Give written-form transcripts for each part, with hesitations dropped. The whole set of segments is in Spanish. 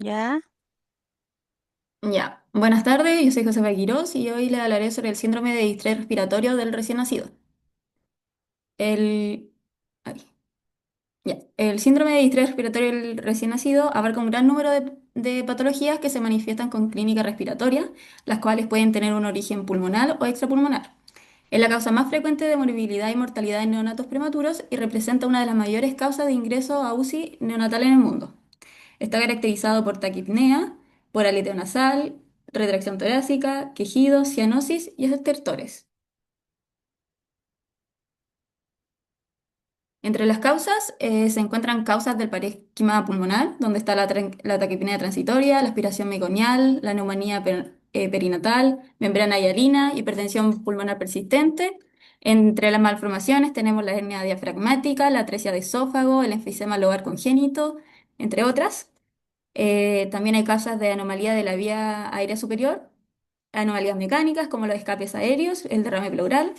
Ya, Ya, buenas tardes, yo soy Josefa Quirós y hoy le hablaré sobre el síndrome de distrés respiratorio del recién nacido. El, ay, el síndrome de distrés respiratorio del recién nacido abarca un gran número de patologías que se manifiestan con clínica respiratoria, las cuales pueden tener un origen pulmonar o extrapulmonar. Es la causa más frecuente de morbilidad y mortalidad en neonatos prematuros y representa una de las mayores causas de ingreso a UCI neonatal en el mundo. Está caracterizado por taquipnea, por aleteo nasal, retracción torácica, quejidos, cianosis y estertores. Entre las causas se encuentran causas del parénquima pulmonar, donde está la taquipnea transitoria, la aspiración meconial, la neumonía perinatal, membrana hialina, hipertensión pulmonar persistente. Entre las malformaciones tenemos la hernia diafragmática, la atresia de esófago, el enfisema lobar congénito, entre otras. También hay causas de anomalía de la vía aérea superior, anomalías mecánicas como los escapes aéreos, el derrame pleural,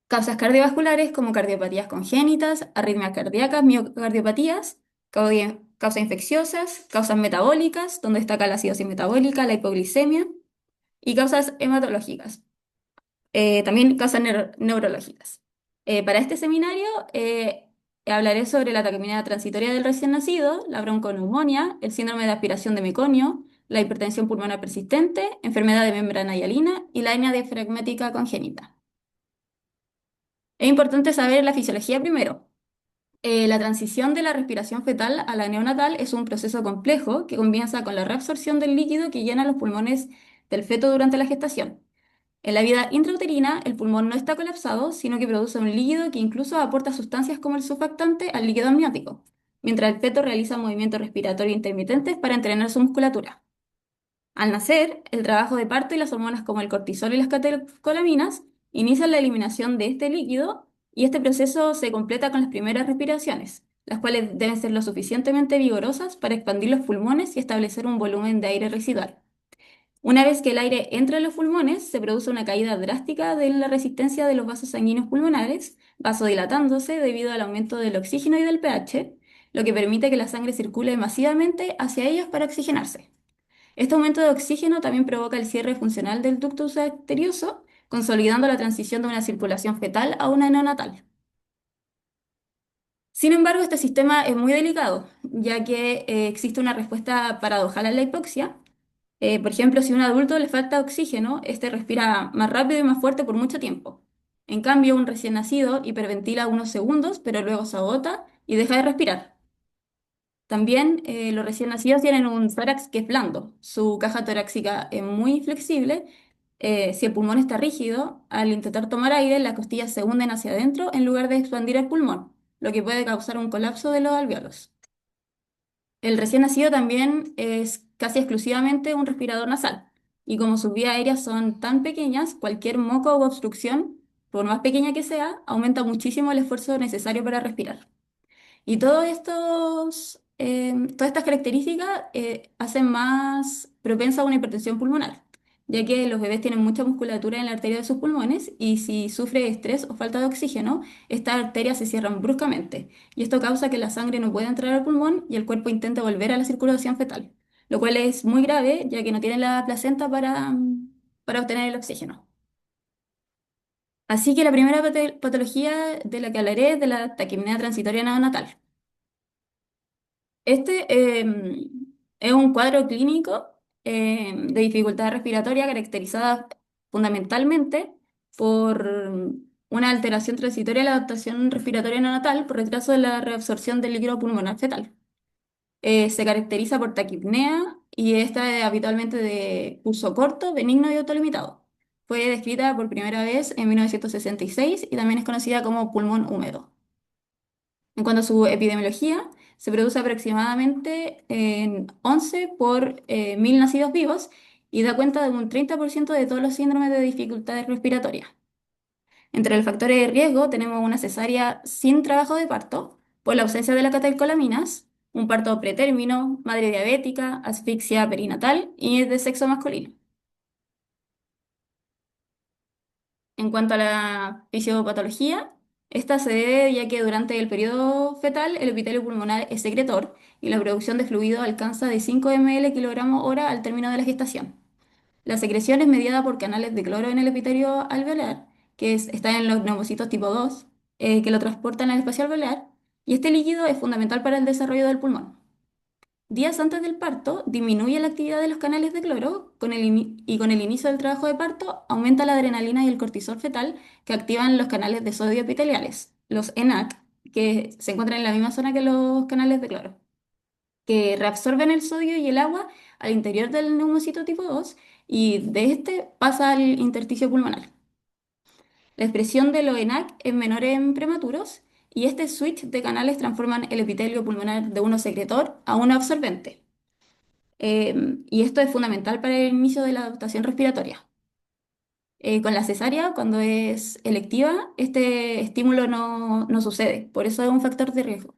causas cardiovasculares como cardiopatías congénitas, arritmias cardíacas, miocardiopatías, causas infecciosas, causas metabólicas, donde destaca la acidosis metabólica, la hipoglicemia, y causas hematológicas. También causas neurológicas. Para este seminario hablaré sobre la taquipnea transitoria del recién nacido, la bronconeumonía, el síndrome de aspiración de meconio, la hipertensión pulmonar persistente, enfermedad de membrana hialina y la hernia diafragmática congénita. Es importante saber la fisiología primero. La transición de la respiración fetal a la neonatal es un proceso complejo que comienza con la reabsorción del líquido que llena los pulmones del feto durante la gestación. En la vida intrauterina, el pulmón no está colapsado, sino que produce un líquido que incluso aporta sustancias como el surfactante al líquido amniótico, mientras el feto realiza movimientos respiratorios intermitentes para entrenar su musculatura. Al nacer, el trabajo de parto y las hormonas como el cortisol y las catecolaminas inician la eliminación de este líquido y este proceso se completa con las primeras respiraciones, las cuales deben ser lo suficientemente vigorosas para expandir los pulmones y establecer un volumen de aire residual. Una vez que el aire entra en los pulmones, se produce una caída drástica de la resistencia de los vasos sanguíneos pulmonares, vasodilatándose debido al aumento del oxígeno y del pH, lo que permite que la sangre circule masivamente hacia ellos para oxigenarse. Este aumento de oxígeno también provoca el cierre funcional del ducto arterioso, consolidando la transición de una circulación fetal a una neonatal. Sin embargo, este sistema es muy delicado, ya que existe una respuesta paradojal a la hipoxia. Por ejemplo, si a un adulto le falta oxígeno, este respira más rápido y más fuerte por mucho tiempo. En cambio, un recién nacido hiperventila unos segundos, pero luego se agota y deja de respirar. También los recién nacidos tienen un tórax que es blando. Su caja torácica es muy flexible. Si el pulmón está rígido, al intentar tomar aire, las costillas se hunden hacia adentro en lugar de expandir el pulmón, lo que puede causar un colapso de los alvéolos. El recién nacido también es casi exclusivamente un respirador nasal, y como sus vías aéreas son tan pequeñas, cualquier moco u obstrucción, por más pequeña que sea, aumenta muchísimo el esfuerzo necesario para respirar. Y todas estas características hacen más propensa a una hipertensión pulmonar, ya que los bebés tienen mucha musculatura en la arteria de sus pulmones y si sufre estrés o falta de oxígeno, estas arterias se cierran bruscamente y esto causa que la sangre no pueda entrar al pulmón y el cuerpo intenta volver a la circulación fetal, lo cual es muy grave ya que no tiene la placenta para obtener el oxígeno. Así que la primera patología de la que hablaré es de la taquipnea transitoria neonatal. Este es un cuadro clínico de dificultad respiratoria caracterizada fundamentalmente por una alteración transitoria de la adaptación respiratoria neonatal por retraso de la reabsorción del líquido pulmonar fetal. Se caracteriza por taquipnea y esta es habitualmente de curso corto, benigno y autolimitado. Fue descrita por primera vez en 1966 y también es conocida como pulmón húmedo. En cuanto a su epidemiología, se produce aproximadamente en 11 por 1000 nacidos vivos y da cuenta de un 30% de todos los síndromes de dificultades respiratorias. Entre los factores de riesgo tenemos una cesárea sin trabajo de parto por la ausencia de las catecolaminas, un parto pretérmino, madre diabética, asfixia perinatal y de sexo masculino. En cuanto a la fisiopatología, esta se debe ya que durante el periodo fetal el epitelio pulmonar es secretor y la producción de fluido alcanza de 5 ml kilogramo hora al término de la gestación. La secreción es mediada por canales de cloro en el epitelio alveolar, está en los neumocitos tipo 2, que lo transportan al espacio alveolar, y este líquido es fundamental para el desarrollo del pulmón. Días antes del parto, disminuye la actividad de los canales de cloro y con el inicio del trabajo de parto aumenta la adrenalina y el cortisol fetal que activan los canales de sodio epiteliales, los ENaC, que se encuentran en la misma zona que los canales de cloro, que reabsorben el sodio y el agua al interior del neumocito tipo 2 y de este pasa al intersticio pulmonar. La expresión de los ENaC es menor en prematuros y este switch de canales transforman el epitelio pulmonar de uno secretor a uno absorbente. Y esto es fundamental para el inicio de la adaptación respiratoria. Con la cesárea, cuando es electiva, este estímulo no sucede, por eso es un factor de riesgo.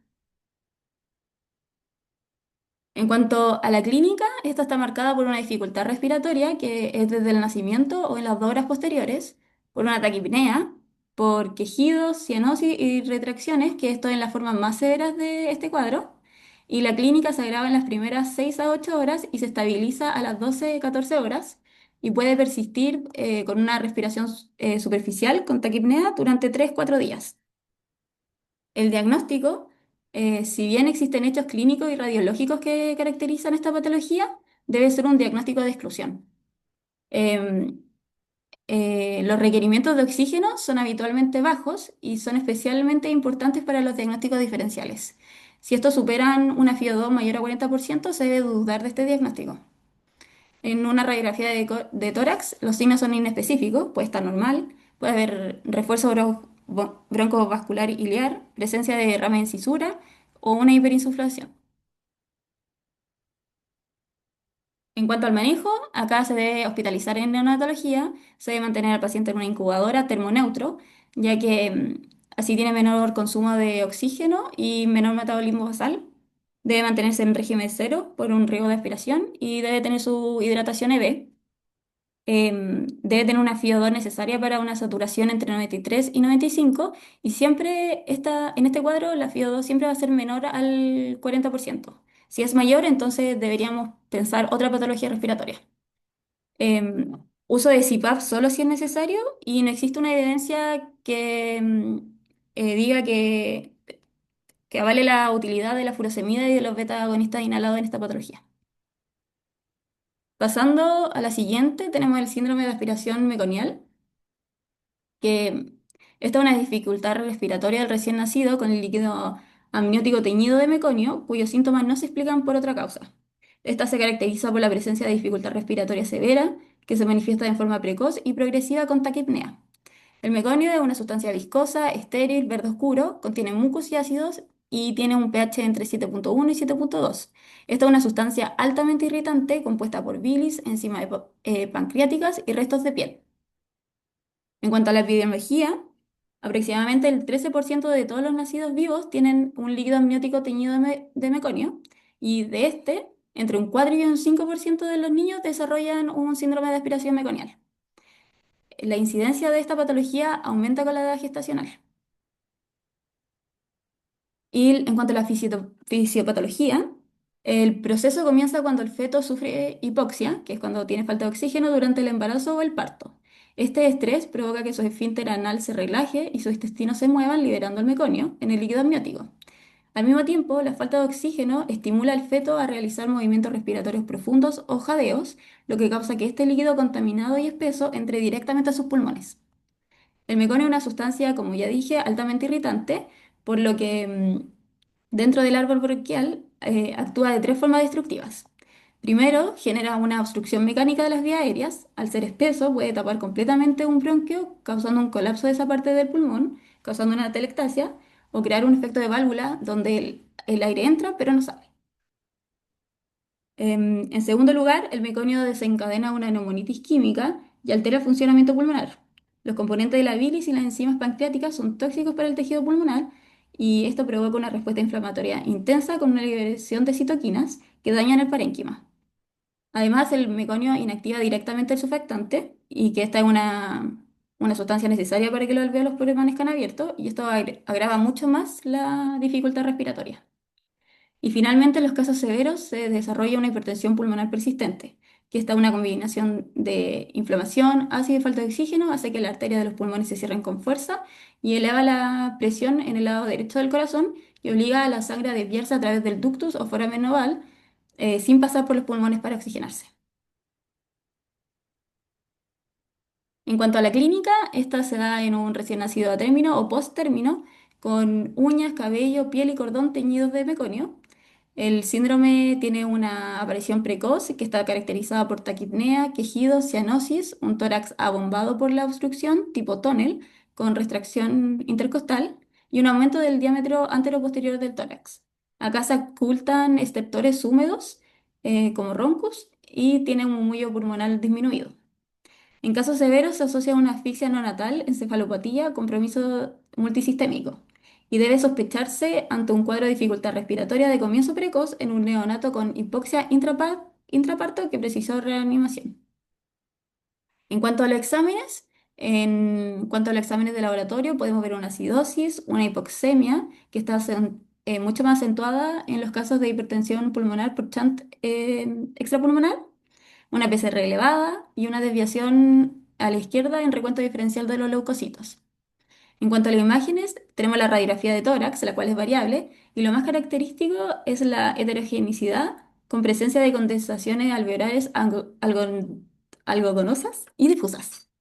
En cuanto a la clínica, esta está marcada por una dificultad respiratoria que es desde el nacimiento o en las 2 horas posteriores, por una taquipnea, por quejidos, cianosis y retracciones, que esto en las formas más severas de este cuadro, y la clínica se agrava en las primeras 6 a 8 horas y se estabiliza a las 12 a 14 horas y puede persistir con una respiración superficial con taquipnea durante 3 a 4 días. El diagnóstico, si bien existen hechos clínicos y radiológicos que caracterizan esta patología, debe ser un diagnóstico de exclusión. Em, los requerimientos de oxígeno son habitualmente bajos y son especialmente importantes para los diagnósticos diferenciales. Si estos superan una FiO2 mayor a 40%, se debe dudar de este diagnóstico. En una radiografía de tórax, los signos son inespecíficos, puede estar normal, puede haber refuerzo broncovascular iliar, presencia de derrame en cisura o una hiperinsuflación. En cuanto al manejo, acá se debe hospitalizar en neonatología, se debe mantener al paciente en una incubadora termoneutro, ya que así tiene menor consumo de oxígeno y menor metabolismo basal. Debe mantenerse en régimen cero por un riesgo de aspiración y debe tener su hidratación EB. Debe tener una FiO2 necesaria para una saturación entre 93 y 95 y siempre en este cuadro la FiO2 siempre va a ser menor al 40%. Si es mayor, entonces deberíamos pensar otra patología respiratoria. Uso de CPAP solo si es necesario y no existe una evidencia que diga que avale la utilidad de la furosemida y de los beta agonistas inhalados en esta patología. Pasando a la siguiente, tenemos el síndrome de aspiración meconial, que esta es una dificultad respiratoria del recién nacido con el líquido amniótico teñido de meconio, cuyos síntomas no se explican por otra causa. Esta se caracteriza por la presencia de dificultad respiratoria severa, que se manifiesta de forma precoz y progresiva con taquipnea. El meconio es una sustancia viscosa, estéril, verde oscuro, contiene mucos y ácidos y tiene un pH entre 7,1 y 7,2. Esta es una sustancia altamente irritante compuesta por bilis, enzimas pancreáticas y restos de piel. En cuanto a la epidemiología, aproximadamente el 13% de todos los nacidos vivos tienen un líquido amniótico teñido de meconio y de este, entre un 4 y un 5% de los niños desarrollan un síndrome de aspiración meconial. La incidencia de esta patología aumenta con la edad gestacional. Y en cuanto a la fisiopatología, el proceso comienza cuando el feto sufre hipoxia, que es cuando tiene falta de oxígeno durante el embarazo o el parto. Este estrés provoca que su esfínter anal se relaje y sus intestinos se muevan, liberando el meconio en el líquido amniótico. Al mismo tiempo, la falta de oxígeno estimula al feto a realizar movimientos respiratorios profundos o jadeos, lo que causa que este líquido contaminado y espeso entre directamente a sus pulmones. El meconio es una sustancia, como ya dije, altamente irritante, por lo que dentro del árbol bronquial actúa de 3 formas destructivas. Primero, genera una obstrucción mecánica de las vías aéreas. Al ser espeso, puede tapar completamente un bronquio, causando un colapso de esa parte del pulmón, causando una atelectasia, o crear un efecto de válvula donde el aire entra pero no sale. En segundo lugar, el meconio desencadena una neumonitis química y altera el funcionamiento pulmonar. Los componentes de la bilis y las enzimas pancreáticas son tóxicos para el tejido pulmonar y esto provoca una respuesta inflamatoria intensa con una liberación de citoquinas que dañan el parénquima. Además, el meconio inactiva directamente el surfactante y que esta es una sustancia necesaria para que los alvéolos permanezcan abiertos y esto agrava mucho más la dificultad respiratoria. Y finalmente, en los casos severos se desarrolla una hipertensión pulmonar persistente, que está una combinación de inflamación, ácido y falta de oxígeno, hace que las arterias de los pulmones se cierren con fuerza y eleva la presión en el lado derecho del corazón y obliga a la sangre a desviarse a través del ductus o foramen oval sin pasar por los pulmones para oxigenarse. En cuanto a la clínica, esta se da en un recién nacido a término o post-término, con uñas, cabello, piel y cordón teñidos de meconio. El síndrome tiene una aparición precoz que está caracterizada por taquipnea, quejidos, cianosis, un tórax abombado por la obstrucción, tipo tónel, con retracción intercostal y un aumento del diámetro antero-posterior del tórax. Acá se ocultan estertores húmedos, como roncus, y tiene un murmullo pulmonar disminuido. En casos severos se asocia a una asfixia neonatal, encefalopatía, compromiso multisistémico y debe sospecharse ante un cuadro de dificultad respiratoria de comienzo precoz en un neonato con hipoxia intraparto que precisó reanimación. En cuanto a los exámenes, en cuanto a los exámenes de laboratorio, podemos ver una acidosis, una hipoxemia, que está mucho más acentuada en los casos de hipertensión pulmonar por shunt extrapulmonar, una PCR elevada y una desviación a la izquierda en recuento diferencial de los leucocitos. En cuanto a las imágenes, tenemos la radiografía de tórax, la cual es variable, y lo más característico es la heterogeneidad con presencia de condensaciones alveolares algodonosas y difusas.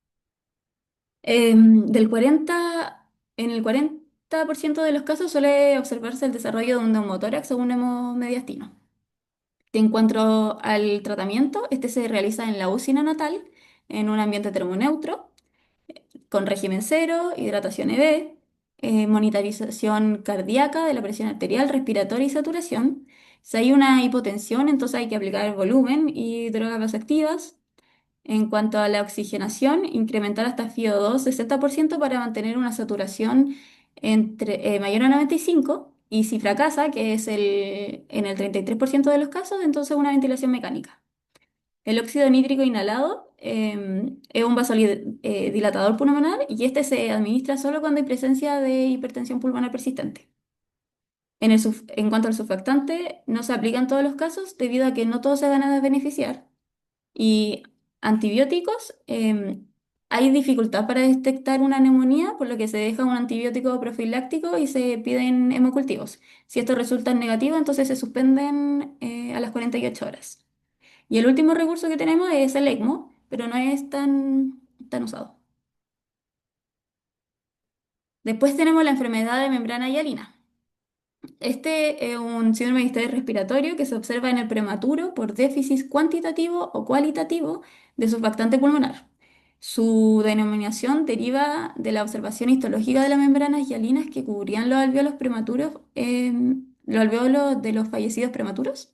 Del 40, en el 40% de los casos suele observarse el desarrollo de un neumotórax o un hemomediastino. En cuanto al tratamiento, este se realiza en la UCI neonatal, en un ambiente termoneutro, con régimen cero, hidratación EB, monitorización cardíaca de la presión arterial, respiratoria y saturación. Si hay una hipotensión, entonces hay que aplicar volumen y drogas vasoactivas. En cuanto a la oxigenación, incrementar hasta FiO2 60% para mantener una saturación mayor a 95 y si fracasa, que es en el 33% de los casos, entonces una ventilación mecánica. El óxido nítrico inhalado es un vasodilatador pulmonar y este se administra solo cuando hay presencia de hipertensión pulmonar persistente. En cuanto al surfactante, no se aplica en todos los casos debido a que no todos se van a beneficiar. Y antibióticos, hay dificultad para detectar una neumonía, por lo que se deja un antibiótico profiláctico y se piden hemocultivos. Si esto resulta negativo, entonces se suspenden a las 48 horas. Y el último recurso que tenemos es el ECMO, pero no es tan usado. Después tenemos la enfermedad de membrana hialina. Este es un síndrome de estrés respiratorio que se observa en el prematuro por déficit cuantitativo o cualitativo de surfactante pulmonar. Su denominación deriva de la observación histológica de las membranas hialinas que cubrían los alvéolos prematuros, los alvéolos de los fallecidos prematuros.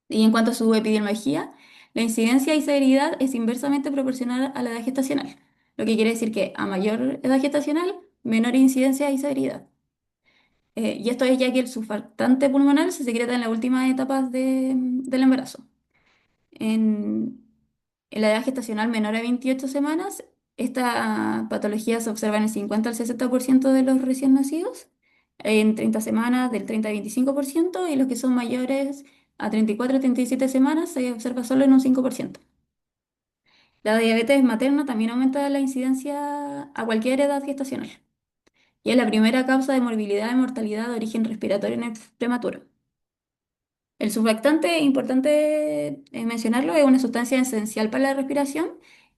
Y en cuanto a su epidemiología, la incidencia y severidad es inversamente proporcional a la edad gestacional, lo que quiere decir que a mayor edad gestacional, menor incidencia y severidad. Y esto es ya que el surfactante pulmonar se secreta en las últimas etapas del embarazo. En, en la edad gestacional menor a 28 semanas, esta patología se observa en el 50 al 60% de los recién nacidos, en 30 semanas del 30 al 25% y los que son mayores a 34 a 37 semanas se observa solo en un 5%. La diabetes materna también aumenta la incidencia a cualquier edad gestacional y es la primera causa de morbilidad y mortalidad de origen respiratorio en el prematuro. El surfactante, importante mencionarlo, es una sustancia esencial para la respiración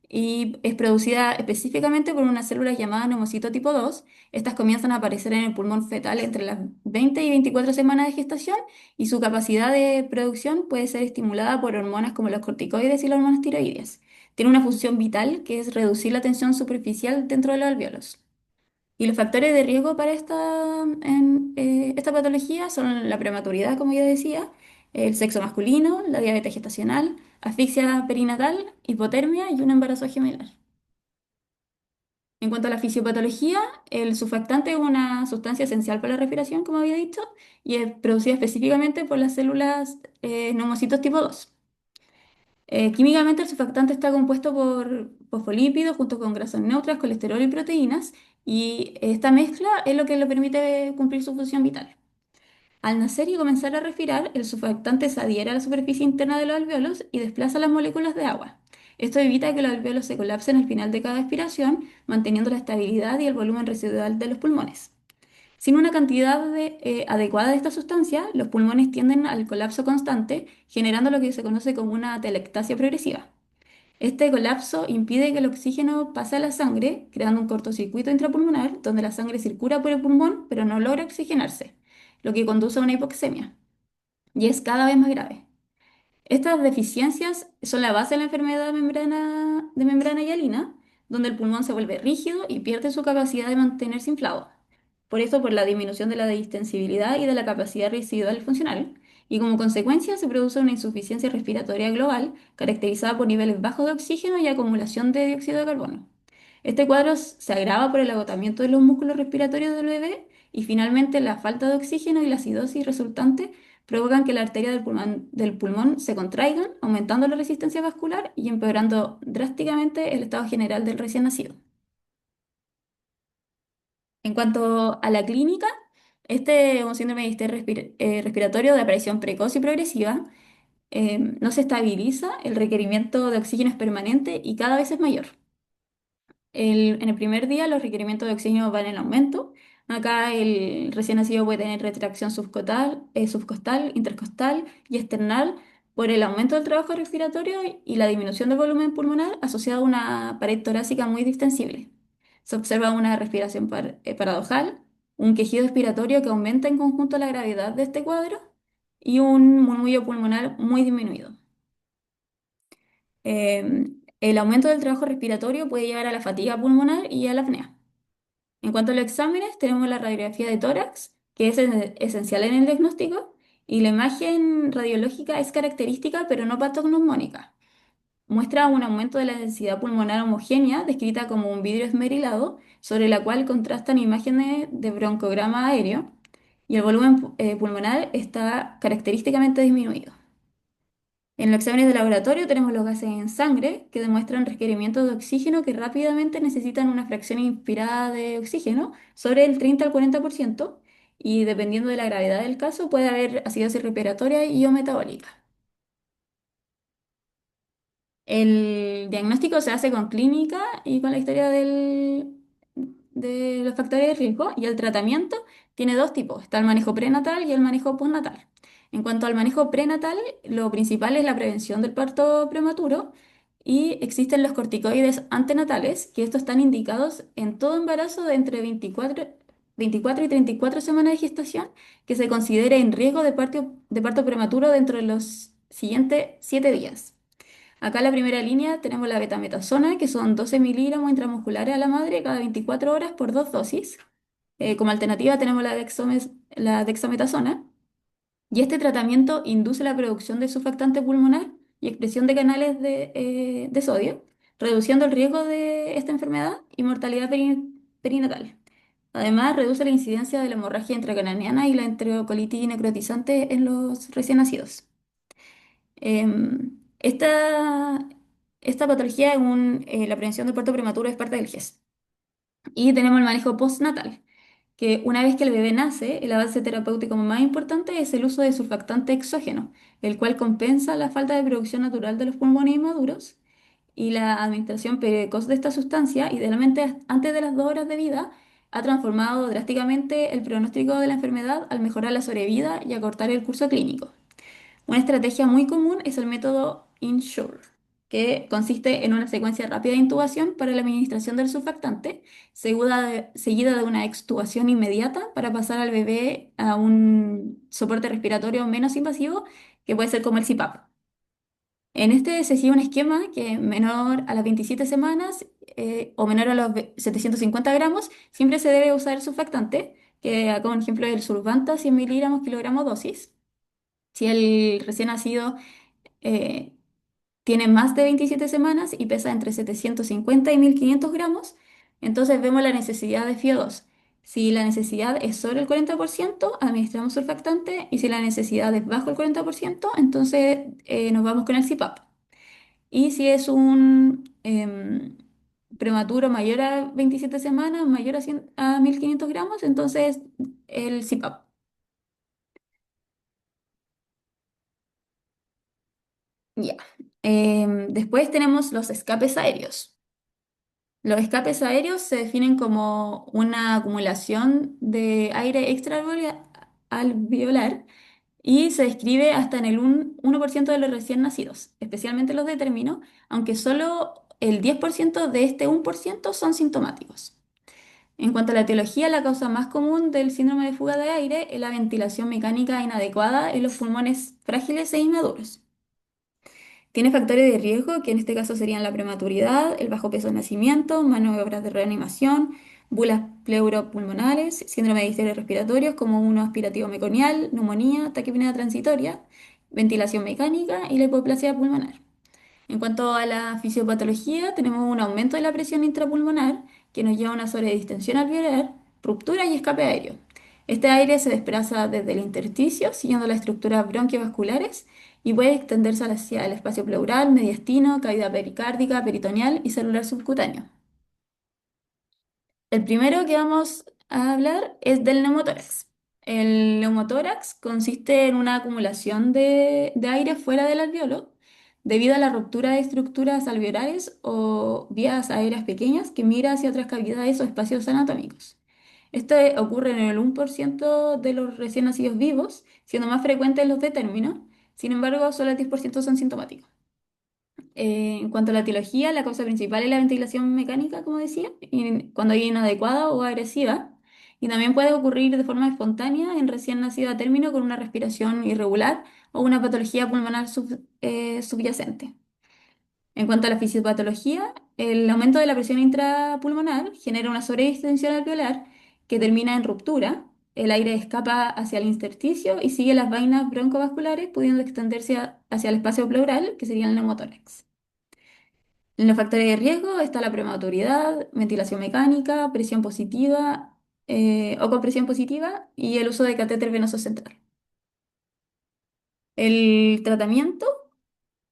y es producida específicamente por unas células llamadas neumocito tipo 2. Estas comienzan a aparecer en el pulmón fetal entre las 20 y 24 semanas de gestación y su capacidad de producción puede ser estimulada por hormonas como los corticoides y las hormonas tiroideas. Tiene una función vital que es reducir la tensión superficial dentro de los alvéolos. Y los factores de riesgo para esta patología son la prematuridad, como ya decía, el sexo masculino, la diabetes gestacional, asfixia perinatal, hipotermia y un embarazo gemelar. En cuanto a la fisiopatología, el surfactante es una sustancia esencial para la respiración, como había dicho, y es producida específicamente por las células neumocitos tipo 2. Químicamente, el surfactante está compuesto por fosfolípidos junto con grasas neutras, colesterol y proteínas, y esta mezcla es lo que le permite cumplir su función vital. Al nacer y comenzar a respirar, el surfactante se adhiere a la superficie interna de los alvéolos y desplaza las moléculas de agua. Esto evita que los alvéolos se colapsen al final de cada expiración, manteniendo la estabilidad y el volumen residual de los pulmones. Sin una cantidad adecuada de esta sustancia, los pulmones tienden al colapso constante, generando lo que se conoce como una atelectasia progresiva. Este colapso impide que el oxígeno pase a la sangre, creando un cortocircuito intrapulmonar donde la sangre circula por el pulmón pero no logra oxigenarse, lo que conduce a una hipoxemia, y es cada vez más grave. Estas deficiencias son la base de la enfermedad de membrana hialina, donde el pulmón se vuelve rígido y pierde su capacidad de mantenerse inflado. Por eso, por la disminución de la distensibilidad y de la capacidad residual funcional, y como consecuencia se produce una insuficiencia respiratoria global caracterizada por niveles bajos de oxígeno y acumulación de dióxido de carbono. Este cuadro se agrava por el agotamiento de los músculos respiratorios del bebé y finalmente la falta de oxígeno y la acidosis resultante provocan que la arteria del pulmón se contraigan, aumentando la resistencia vascular y empeorando drásticamente el estado general del recién nacido. En cuanto a la clínica, este es un síndrome de distrés respiratorio de aparición precoz y progresiva. No se estabiliza, el requerimiento de oxígeno es permanente y cada vez es mayor. En el primer día los requerimientos de oxígeno van en aumento. Acá el recién nacido puede tener retracción subcostal, intercostal y external por el aumento del trabajo respiratorio y la disminución del volumen pulmonar asociado a una pared torácica muy distensible. Se observa una respiración paradojal, un quejido expiratorio que aumenta en conjunto la gravedad de este cuadro y un murmullo pulmonar muy disminuido. El aumento del trabajo respiratorio puede llevar a la fatiga pulmonar y a la apnea. En cuanto a los exámenes, tenemos la radiografía de tórax, que es esencial en el diagnóstico, y la imagen radiológica es característica pero no patognomónica. Muestra un aumento de la densidad pulmonar homogénea, descrita como un vidrio esmerilado, sobre la cual contrastan imágenes de broncograma aéreo, y el volumen pulmonar está característicamente disminuido. En los exámenes de laboratorio tenemos los gases en sangre que demuestran requerimientos de oxígeno que rápidamente necesitan una fracción inspirada de oxígeno sobre el 30 al 40% y dependiendo de la gravedad del caso puede haber acidosis respiratoria y o metabólica. El diagnóstico se hace con clínica y con la historia de los factores de riesgo y el tratamiento tiene dos tipos. Está el manejo prenatal y el manejo postnatal. En cuanto al manejo prenatal, lo principal es la prevención del parto prematuro y existen los corticoides antenatales, que estos están indicados en todo embarazo de entre 24 y 34 semanas de gestación que se considere en riesgo de parto prematuro dentro de los siguientes 7 días. Acá en la primera línea tenemos la betametasona, que son 12 miligramos intramusculares a la madre cada 24 horas por dos dosis. Como alternativa tenemos la dexametasona, y este tratamiento induce la producción de surfactante pulmonar y expresión de canales de sodio, reduciendo el riesgo de esta enfermedad y mortalidad perinatal. Además, reduce la incidencia de la hemorragia intracraniana y la enterocolitis necrotizante en los recién nacidos. Esta patología, la prevención del parto prematuro, es parte del GES. Y tenemos el manejo postnatal, que una vez que el bebé nace, el avance terapéutico más importante es el uso de surfactante exógeno, el cual compensa la falta de producción natural de los pulmones inmaduros y la administración precoz de esta sustancia, idealmente antes de las 2 horas de vida, ha transformado drásticamente el pronóstico de la enfermedad al mejorar la sobrevida y acortar el curso clínico. Una estrategia muy común es el método INSURE, que consiste en una secuencia rápida de intubación para la administración del surfactante, seguida de una extubación inmediata para pasar al bebé a un soporte respiratorio menos invasivo, que puede ser como el CPAP. En este se sigue un esquema que menor a las 27 semanas o menor a los 750 gramos, siempre se debe usar el surfactante, que acá un ejemplo es el Survanta 100 miligramos kilogramo dosis. Si el recién nacido eh, tiene más de 27 semanas y pesa entre 750 y 1500 gramos, entonces vemos la necesidad de FIO2. Si la necesidad es sobre el 40%, administramos surfactante y si la necesidad es bajo el 40%, entonces nos vamos con el CPAP. Y si es un prematuro mayor a 27 semanas, mayor a 1500 gramos, entonces el CPAP. Ya. Después tenemos los escapes aéreos. Los escapes aéreos se definen como una acumulación de aire extraalveolar y se describe hasta en el 1% de los recién nacidos, especialmente los de término, aunque solo el 10% de este 1% son sintomáticos. En cuanto a la etiología, la causa más común del síndrome de fuga de aire es la ventilación mecánica inadecuada en los pulmones frágiles e inmaduros. Tiene factores de riesgo, que en este caso serían la prematuridad, el bajo peso de nacimiento, maniobras de reanimación, bulas pleuropulmonares, síndrome de distrés respiratorios como uno aspirativo meconial, neumonía, taquipnea transitoria, ventilación mecánica y la hipoplasia pulmonar. En cuanto a la fisiopatología, tenemos un aumento de la presión intrapulmonar que nos lleva a una sobredistensión alveolar, ruptura y escape aéreo. Este aire se desplaza desde el intersticio, siguiendo las estructuras bronquiovasculares y puede extenderse hacia el espacio pleural, mediastino, cavidad pericárdica, peritoneal y celular subcutáneo. El primero que vamos a hablar es del neumotórax. El neumotórax consiste en una acumulación de aire fuera del alveolo debido a la ruptura de estructuras alveolares o vías aéreas pequeñas que migra hacia otras cavidades o espacios anatómicos. Esto ocurre en el 1% de los recién nacidos vivos, siendo más frecuente en los de término. Sin embargo, solo el 10% son sintomáticos. En cuanto a la etiología, la causa principal es la ventilación mecánica, como decía, y cuando hay inadecuada o agresiva, y también puede ocurrir de forma espontánea en recién nacido a término con una respiración irregular o una patología pulmonar subyacente. En cuanto a la fisiopatología, el aumento de la presión intrapulmonar genera una sobredistensión alveolar que termina en ruptura. El aire escapa hacia el intersticio y sigue las vainas broncovasculares, pudiendo extenderse hacia el espacio pleural, que sería el neumotórax. En los factores de riesgo está la prematuridad, ventilación mecánica, presión positiva o compresión positiva y el uso de catéter venoso central. El tratamiento,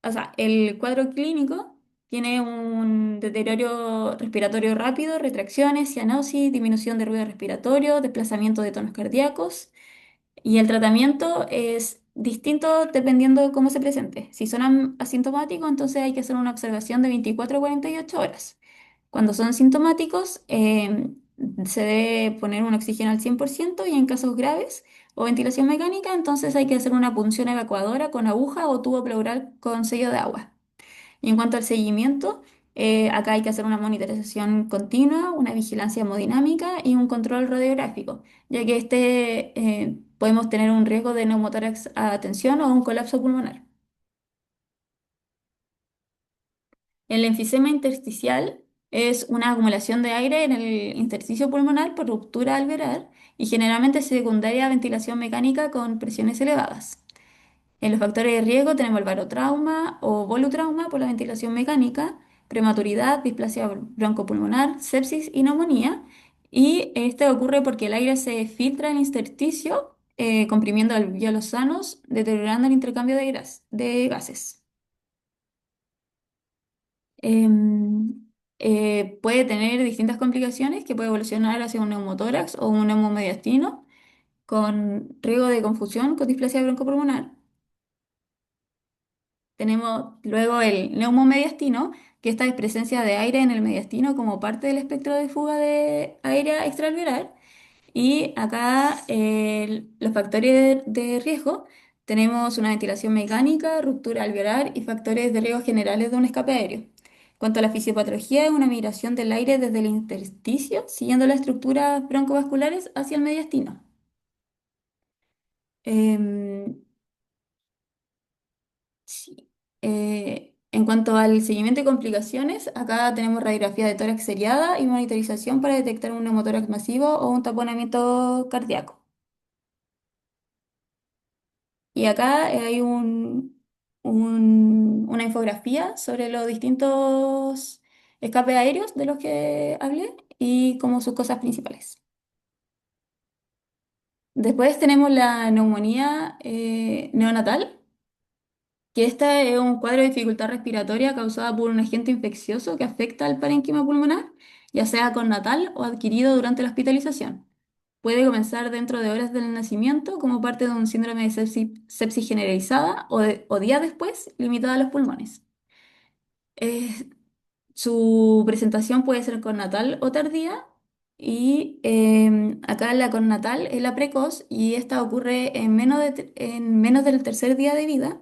o sea, el cuadro clínico tiene un deterioro respiratorio rápido, retracciones, cianosis, disminución de ruido respiratorio, desplazamiento de tonos cardíacos. Y el tratamiento es distinto dependiendo de cómo se presente. Si son asintomáticos, entonces hay que hacer una observación de 24 a 48 horas. Cuando son sintomáticos, se debe poner un oxígeno al 100% y en casos graves o ventilación mecánica, entonces hay que hacer una punción evacuadora con aguja o tubo pleural con sello de agua. Y en cuanto al seguimiento, acá hay que hacer una monitorización continua, una vigilancia hemodinámica y un control radiográfico, ya que podemos tener un riesgo de neumotórax a tensión o un colapso pulmonar. El enfisema intersticial es una acumulación de aire en el intersticio pulmonar por ruptura alveolar y generalmente secundaria a ventilación mecánica con presiones elevadas. En los factores de riesgo tenemos el barotrauma o volutrauma por la ventilación mecánica, prematuridad, displasia broncopulmonar, sepsis y neumonía. Y este ocurre porque el aire se filtra en el intersticio, comprimiendo alveolos sanos, deteriorando el intercambio de gases. Em, Puede tener distintas complicaciones que puede evolucionar hacia un neumotórax o un neumomediastino con riesgo de confusión con displasia broncopulmonar. Tenemos luego el neumomediastino, que esta es presencia de aire en el mediastino como parte del espectro de fuga de aire extraalveolar. Y acá los factores de riesgo, tenemos una ventilación mecánica, ruptura alveolar y factores de riesgo generales de un escape aéreo. Cuanto a la fisiopatología, es una migración del aire desde el intersticio, siguiendo las estructuras broncovasculares hacia el mediastino. Em, Sí. En cuanto al seguimiento de complicaciones, acá tenemos radiografía de tórax seriada y monitorización para detectar un neumotórax masivo o un taponamiento cardíaco. Y acá hay una infografía sobre los distintos escapes aéreos de los que hablé y como sus cosas principales. Después tenemos la neumonía neonatal, que esta es un cuadro de dificultad respiratoria causada por un agente infeccioso que afecta al parénquima pulmonar, ya sea con natal o adquirido durante la hospitalización. Puede comenzar dentro de horas del nacimiento como parte de un síndrome de sepsis generalizada o días después, limitada a los pulmones. Eh, Su presentación puede ser connatal o tardía y acá la connatal es la precoz y esta ocurre en menos del tercer día de vida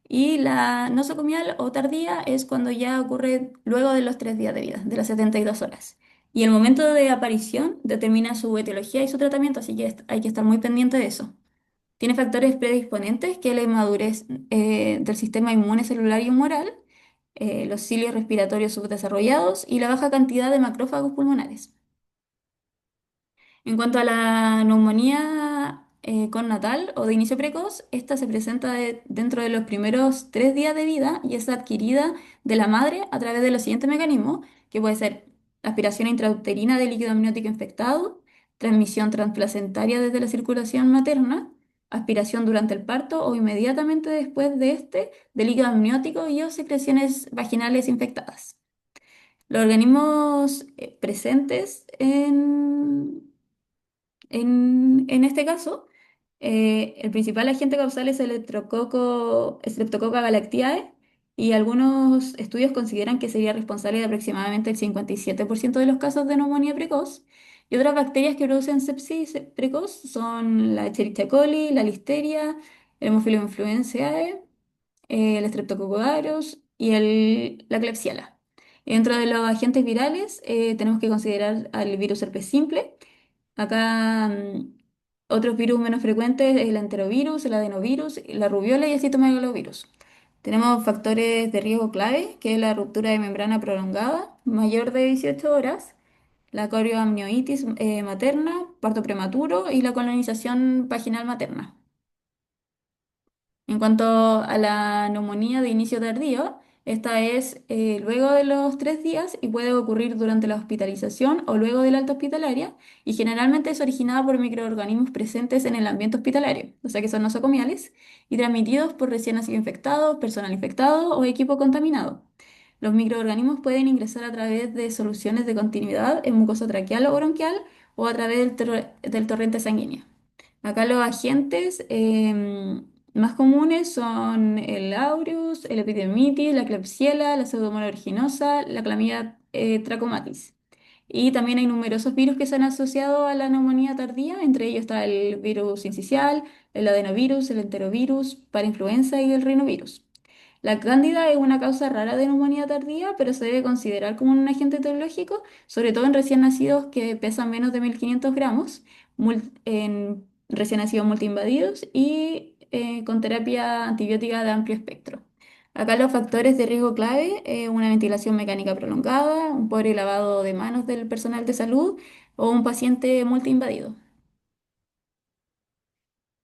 y la nosocomial o tardía es cuando ya ocurre luego de los 3 días de vida, de las 72 horas. Y el momento de aparición determina su etiología y su tratamiento, así que hay que estar muy pendiente de eso. Tiene factores predisponentes que la inmadurez del sistema inmune celular y humoral, los cilios respiratorios subdesarrollados y la baja cantidad de macrófagos pulmonares. En cuanto a la neumonía connatal o de inicio precoz, esta se presenta dentro de los primeros 3 días de vida y es adquirida de la madre a través de los siguientes mecanismos, que puede ser aspiración intrauterina de líquido amniótico infectado, transmisión transplacentaria desde la circulación materna, aspiración durante el parto o inmediatamente después de este de líquido amniótico y o secreciones vaginales infectadas. Los organismos presentes en este caso, el principal agente causal es el Streptococcus galactiae y algunos estudios consideran que sería responsable de aproximadamente el 57% de los casos de neumonía precoz. Y otras bacterias que producen sepsis precoz son la Escherichia coli, la Listeria, el Haemophilus influenzae, el Streptococcus aureus y la Klebsiella. Y dentro de los agentes virales tenemos que considerar al virus herpes simple. Acá otros virus menos frecuentes, el enterovirus, el adenovirus, la rubiola y el citomegalovirus. Tenemos factores de riesgo clave, que es la ruptura de membrana prolongada, mayor de 18 horas, la corioamnionitis materna, parto prematuro y la colonización vaginal materna. En cuanto a la neumonía de inicio tardío, esta es luego de los 3 días y puede ocurrir durante la hospitalización o luego del alta hospitalaria y generalmente es originada por microorganismos presentes en el ambiente hospitalario, o sea que son nosocomiales, y transmitidos por recién nacido infectado, personal infectado o equipo contaminado. Los microorganismos pueden ingresar a través de soluciones de continuidad en mucosa traqueal o bronquial o a través del torrente sanguíneo. Acá los agentes más comunes son el aureus, el epididymitis, la Klebsiella, la Pseudomonas aeruginosa, la Chlamydia trachomatis. Y también hay numerosos virus que se han asociado a la neumonía tardía, entre ellos está el virus sincicial, el adenovirus, el enterovirus, parainfluenza y el rinovirus. La cándida es una causa rara de neumonía tardía, pero se debe considerar como un agente etiológico, sobre todo en recién nacidos que pesan menos de 1500 gramos, en recién nacidos multiinvadidos y con terapia antibiótica de amplio espectro. Acá los factores de riesgo clave, una ventilación mecánica prolongada, un pobre lavado de manos del personal de salud o un paciente multiinvadido.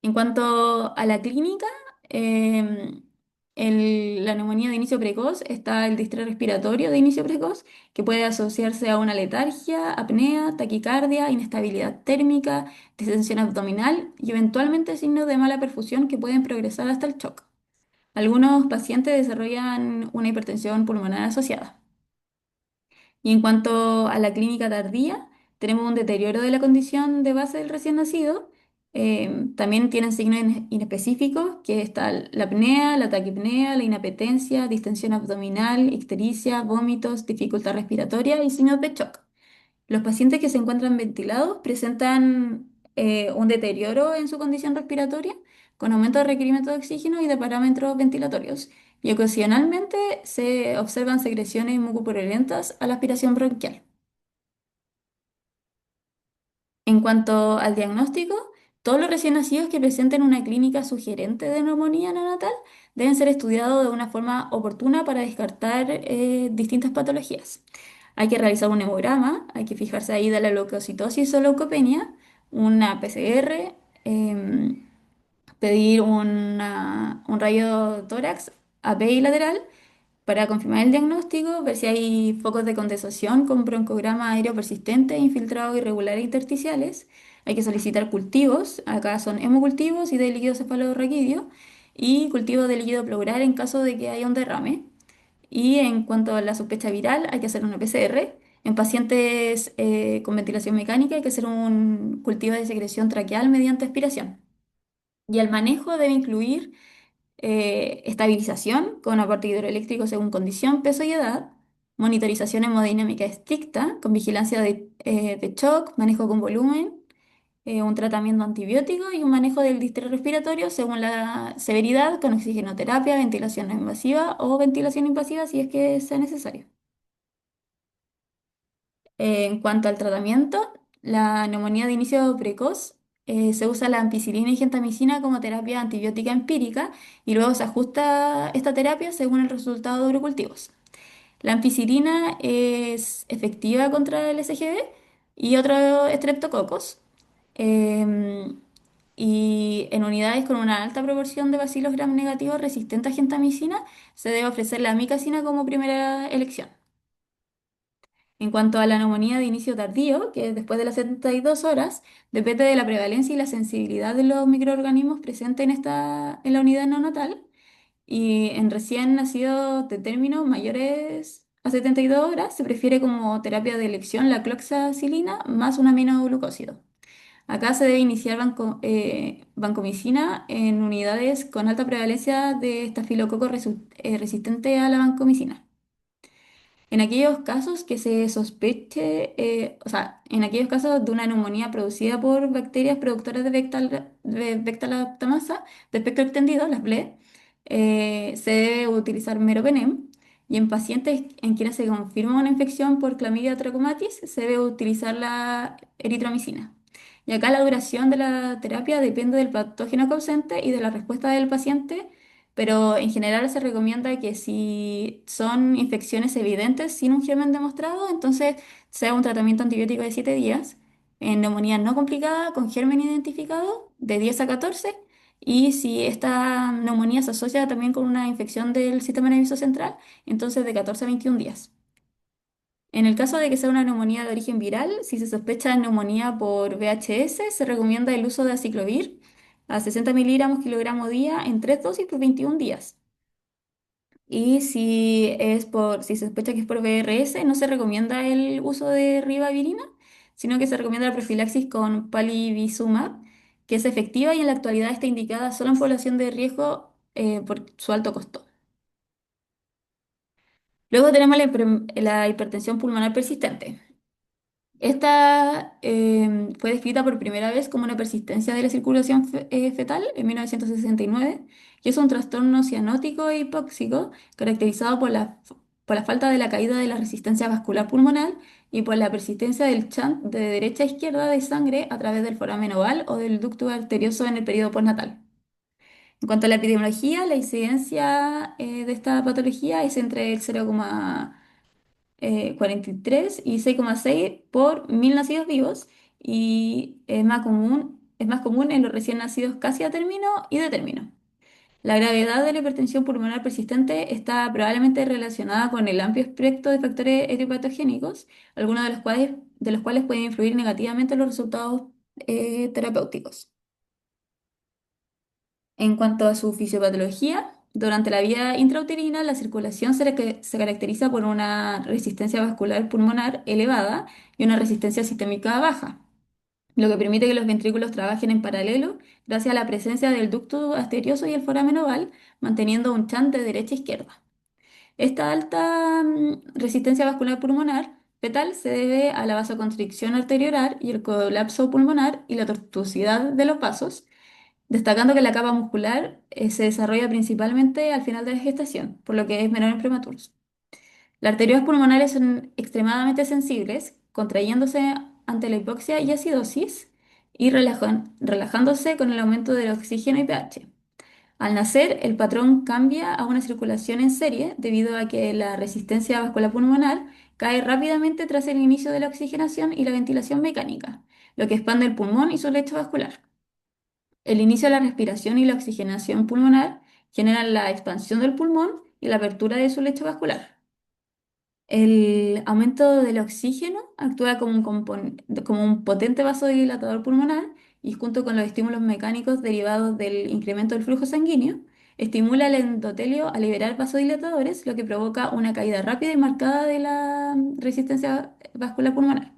En cuanto a la clínica, em, la neumonía de inicio precoz está el distrés respiratorio de inicio precoz, que puede asociarse a una letargia, apnea, taquicardia, inestabilidad térmica, distensión abdominal y eventualmente signos de mala perfusión que pueden progresar hasta el shock. Algunos pacientes desarrollan una hipertensión pulmonar asociada. Y en cuanto a la clínica tardía, tenemos un deterioro de la condición de base del recién nacido. También tienen signos inespecíficos, que está la apnea, la taquipnea, la inapetencia, distensión abdominal, ictericia, vómitos, dificultad respiratoria y signos de shock. Los pacientes que se encuentran ventilados presentan un deterioro en su condición respiratoria, con aumento de requerimiento de oxígeno y de parámetros ventilatorios, y ocasionalmente se observan secreciones mucopurulentas a la aspiración bronquial. En cuanto al diagnóstico, todos los recién nacidos que presenten una clínica sugerente de neumonía neonatal deben ser estudiados de una forma oportuna para descartar distintas patologías. Hay que realizar un hemograma, hay que fijarse ahí de la leucocitosis o leucopenia, una PCR, pedir un rayo tórax AP y lateral para confirmar el diagnóstico, ver si hay focos de condensación con broncograma aéreo persistente, infiltrado irregular e intersticiales. Hay que solicitar cultivos, acá son hemocultivos y de líquido cefalorraquídeo, y cultivos de líquido pleural en caso de que haya un derrame. Y en cuanto a la sospecha viral, hay que hacer una PCR. En pacientes con ventilación mecánica hay que hacer un cultivo de secreción traqueal mediante aspiración. Y el manejo debe incluir estabilización con aporte hidroeléctrico según condición, peso y edad, monitorización hemodinámica estricta con vigilancia de shock, manejo con volumen, un tratamiento antibiótico y un manejo del distrés respiratorio según la severidad con oxigenoterapia, ventilación no invasiva o ventilación invasiva si es que sea necesario. En cuanto al tratamiento, la neumonía de inicio precoz se usa la ampicilina y gentamicina como terapia antibiótica empírica y luego se ajusta esta terapia según el resultado de urocultivos. La ampicilina es efectiva contra el SGB y otros estreptococos em, y en unidades con una alta proporción de bacilos gram negativos resistentes a gentamicina se debe ofrecer la amicacina como primera elección. En cuanto a la neumonía de inicio tardío, que es después de las 72 horas, depende de la prevalencia y la sensibilidad de los microorganismos presentes en la unidad neonatal. Y en recién nacidos de términos mayores a 72 horas, se prefiere como terapia de elección la cloxacilina más un aminoglucósido. Acá se debe iniciar vancomicina en unidades con alta prevalencia de estafilococo resistente a la vancomicina. En aquellos casos que se sospeche, o sea, en aquellos casos de una neumonía producida por bacterias productoras de Bactalactamasa de espectro extendido, las BLE, se debe utilizar meropenem. Y en pacientes en quienes se confirma una infección por Clamidia trachomatis, se debe utilizar la eritromicina. Y acá la duración de la terapia depende del patógeno causante y de la respuesta del paciente, pero en general se recomienda que si son infecciones evidentes sin un germen demostrado, entonces sea un tratamiento antibiótico de 7 días. En neumonía no complicada, con germen identificado, de 10 a 14. Y si esta neumonía se asocia también con una infección del sistema nervioso central, entonces de 14 a 21 días. En el caso de que sea una neumonía de origen viral, si se sospecha de neumonía por VHS, se recomienda el uso de aciclovir a 60 miligramos kilogramo día en 3 dosis por 21 días. Y si se sospecha que es por VRS, no se recomienda el uso de ribavirina, sino que se recomienda la profilaxis con palivizumab, que es efectiva y en la actualidad está indicada solo en población de riesgo por su alto costo. Luego tenemos la hipertensión pulmonar persistente. Esta fue descrita por primera vez como una persistencia de la circulación fetal en 1969 y es un trastorno cianótico e hipóxico caracterizado por la falta de la caída de la resistencia vascular pulmonar y por la persistencia del shunt de derecha a izquierda de sangre a través del foramen oval o del ducto arterioso en el periodo postnatal. En cuanto a la epidemiología, la incidencia de esta patología es entre el 0,43 y 6,6 por 1000 nacidos vivos y es más común en los recién nacidos casi a término y de término. La gravedad de la hipertensión pulmonar persistente está probablemente relacionada con el amplio espectro de factores etiopatogénicos, algunos de los cuales pueden influir negativamente en los resultados terapéuticos. En cuanto a su fisiopatología, durante la vía intrauterina la circulación se caracteriza por una resistencia vascular pulmonar elevada y una resistencia sistémica baja, lo que permite que los ventrículos trabajen en paralelo gracias a la presencia del ducto arterioso y el foramen oval, manteniendo un chant de derecha a izquierda. Esta alta resistencia vascular pulmonar fetal se debe a la vasoconstricción arteriolar y el colapso pulmonar y la tortuosidad de los vasos, destacando que la capa muscular se desarrolla principalmente al final de la gestación, por lo que es menor en prematuros. Las arterias pulmonares son extremadamente sensibles, contrayéndose ante la hipoxia y acidosis y relajándose con el aumento del oxígeno y pH. Al nacer, el patrón cambia a una circulación en serie debido a que la resistencia vascular pulmonar cae rápidamente tras el inicio de la oxigenación y la ventilación mecánica, lo que expande el pulmón y su lecho vascular. El inicio de la respiración y la oxigenación pulmonar generan la expansión del pulmón y la apertura de su lecho vascular. El aumento del oxígeno actúa como un potente vasodilatador pulmonar y junto con los estímulos mecánicos derivados del incremento del flujo sanguíneo, estimula el endotelio a liberar vasodilatadores, lo que provoca una caída rápida y marcada de la resistencia vascular pulmonar.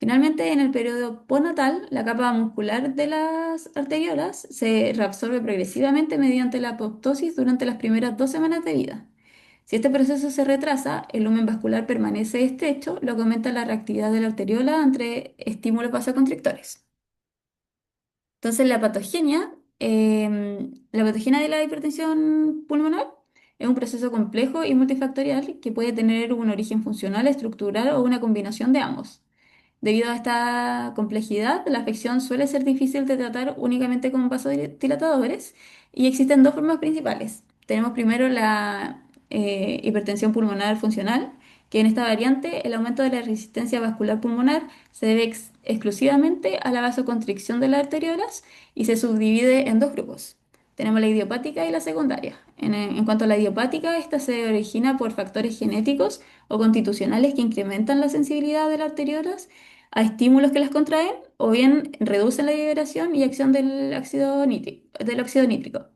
Finalmente, en el periodo postnatal, la capa muscular de las arteriolas se reabsorbe progresivamente mediante la apoptosis durante las primeras 2 semanas de vida. Si este proceso se retrasa, el lumen vascular permanece estrecho, lo que aumenta la reactividad de la arteriola ante estímulos vasoconstrictores. Entonces, la patogenia de la hipertensión pulmonar es un proceso complejo y multifactorial que puede tener un origen funcional, estructural o una combinación de ambos. Debido a esta complejidad, la afección suele ser difícil de tratar únicamente con vasodilatadores y existen dos formas principales. Tenemos primero la hipertensión pulmonar funcional, que en esta variante el aumento de la resistencia vascular pulmonar se debe exclusivamente a la vasoconstricción de las arteriolas y se subdivide en dos grupos. Tenemos la idiopática y la secundaria. En cuanto a la idiopática, esta se origina por factores genéticos o constitucionales que incrementan la sensibilidad de las arteriolas a estímulos que las contraen o bien reducen la liberación y acción del óxido nítrico.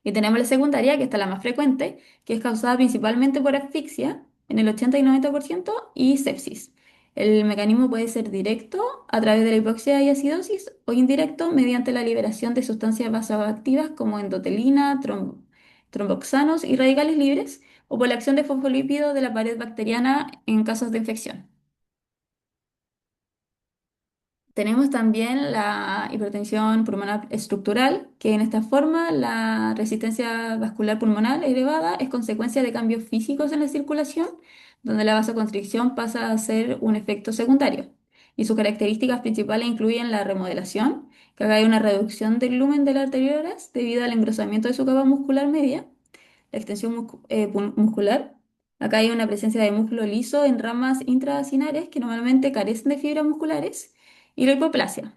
Y tenemos la secundaria, que esta es la más frecuente, que es causada principalmente por asfixia en el 80 y 90% y sepsis. El mecanismo puede ser directo a través de la hipoxia y acidosis o indirecto mediante la liberación de sustancias vasoactivas como endotelina, tromboxanos y radicales libres o por la acción de fosfolípidos de la pared bacteriana en casos de infección. Tenemos también la hipertensión pulmonar estructural, que en esta forma la resistencia vascular pulmonar elevada es consecuencia de cambios físicos en la circulación, donde la vasoconstricción pasa a ser un efecto secundario. Y sus características principales incluyen la remodelación, que acá hay una reducción del lumen de las arteriolas debido al engrosamiento de su capa muscular media, la extensión muscular. Acá hay una presencia de músculo liso en ramas intracinares que normalmente carecen de fibras musculares. Y la hipoplasia,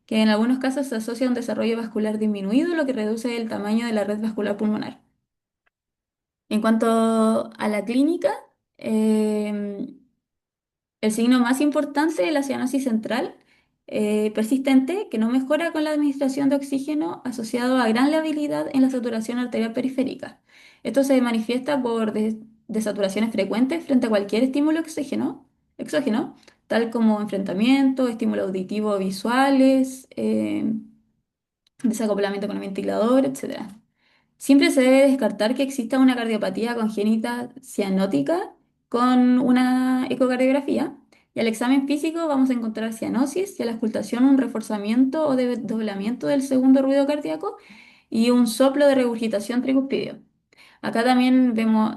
que en algunos casos se asocia a un desarrollo vascular disminuido, lo que reduce el tamaño de la red vascular pulmonar. En cuanto a la clínica, em, el signo más importante es la cianosis central persistente que no mejora con la administración de oxígeno asociado a gran labilidad en la saturación arterial periférica. Esto se manifiesta por desaturaciones frecuentes frente a cualquier estímulo exógeno, tal como enfrentamiento, estímulos auditivos visuales, desacoplamiento con el ventilador, etc. Siempre se debe descartar que exista una cardiopatía congénita cianótica con una ecocardiografía. Y al examen físico vamos a encontrar cianosis y a la auscultación un reforzamiento o desdoblamiento del segundo ruido cardíaco y un soplo de regurgitación tricúspide. Acá también vemos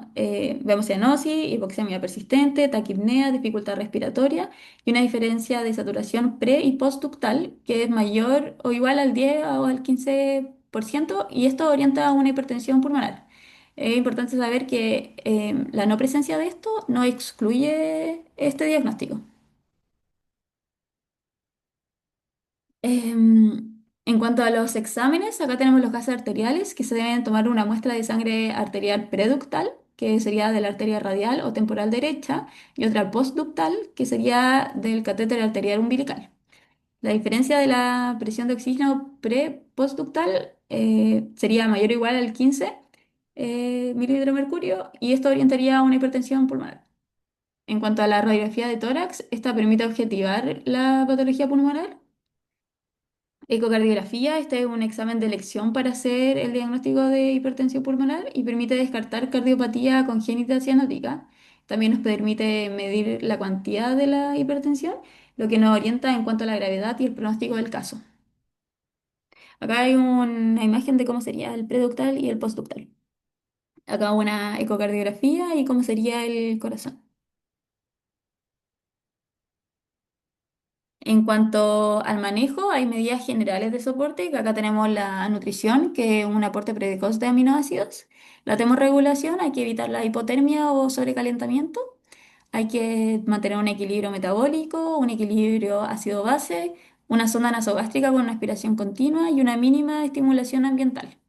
cianosis, hipoxemia persistente, taquipnea, dificultad respiratoria y una diferencia de saturación pre y postductal que es mayor o igual al 10 o al 15% y esto orienta a una hipertensión pulmonar. Es importante saber que la no presencia de esto no excluye este diagnóstico. En cuanto a los exámenes, acá tenemos los gases arteriales, que se deben tomar una muestra de sangre arterial preductal, que sería de la arteria radial o temporal derecha, y otra postductal, que sería del catéter arterial umbilical. La diferencia de la presión de oxígeno pre-postductal sería mayor o igual al 15 mililitros de mercurio, y esto orientaría a una hipertensión pulmonar. En cuanto a la radiografía de tórax, esta permite objetivar la patología pulmonar. Ecocardiografía, este es un examen de elección para hacer el diagnóstico de hipertensión pulmonar y permite descartar cardiopatía congénita cianótica. También nos permite medir la cuantía de la hipertensión, lo que nos orienta en cuanto a la gravedad y el pronóstico del caso. Acá hay una imagen de cómo sería el preductal y el postductal. Acá una ecocardiografía y cómo sería el corazón. En cuanto al manejo, hay medidas generales de soporte, que acá tenemos la nutrición, que es un aporte precoz de aminoácidos. La termorregulación, hay que evitar la hipotermia o sobrecalentamiento. Hay que mantener un equilibrio metabólico, un equilibrio ácido-base, una sonda nasogástrica con una aspiración continua y una mínima estimulación ambiental.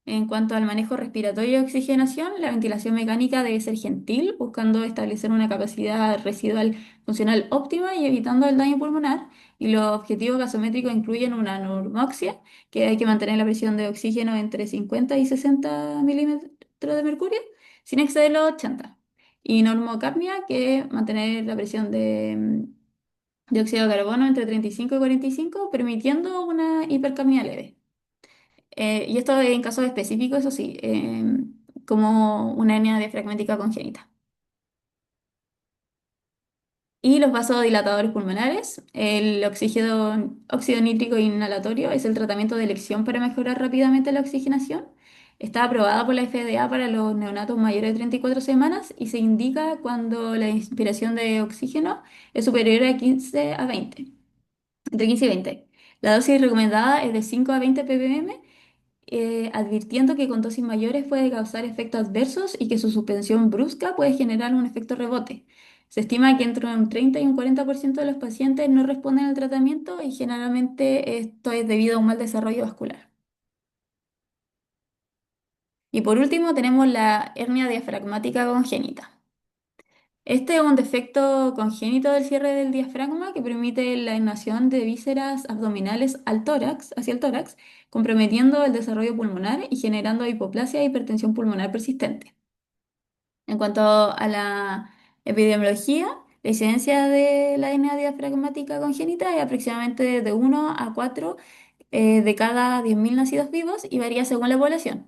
En cuanto al manejo respiratorio y oxigenación, la ventilación mecánica debe ser gentil, buscando establecer una capacidad residual funcional óptima y evitando el daño pulmonar. Y los objetivos gasométricos incluyen una normoxia, que hay que mantener la presión de oxígeno entre 50 y 60 milímetros de mercurio, sin exceder los 80. Y normocapnia, que es mantener la presión de dióxido de carbono entre 35 y 45, permitiendo una hipercapnia leve. Y esto en casos específicos, eso sí, como una hernia diafragmática congénita. Y los vasodilatadores pulmonares, el óxido nítrico inhalatorio es el tratamiento de elección para mejorar rápidamente la oxigenación. Está aprobada por la FDA para los neonatos mayores de 34 semanas y se indica cuando la inspiración de oxígeno es superior a 15 a 20, entre 15 y 20. La dosis recomendada es de 5 a 20 ppm, advirtiendo que con dosis mayores puede causar efectos adversos y que su suspensión brusca puede generar un efecto rebote. Se estima que entre un 30 y un 40% de los pacientes no responden al tratamiento y generalmente esto es debido a un mal desarrollo vascular. Y por último tenemos la hernia diafragmática congénita. Este es un defecto congénito del cierre del diafragma que permite la inhalación de vísceras abdominales al tórax, hacia el tórax, comprometiendo el desarrollo pulmonar y generando hipoplasia e hipertensión pulmonar persistente. En cuanto a la epidemiología, la incidencia de la hernia diafragmática congénita es aproximadamente de 1 a 4 de cada 10.000 nacidos vivos y varía según la población.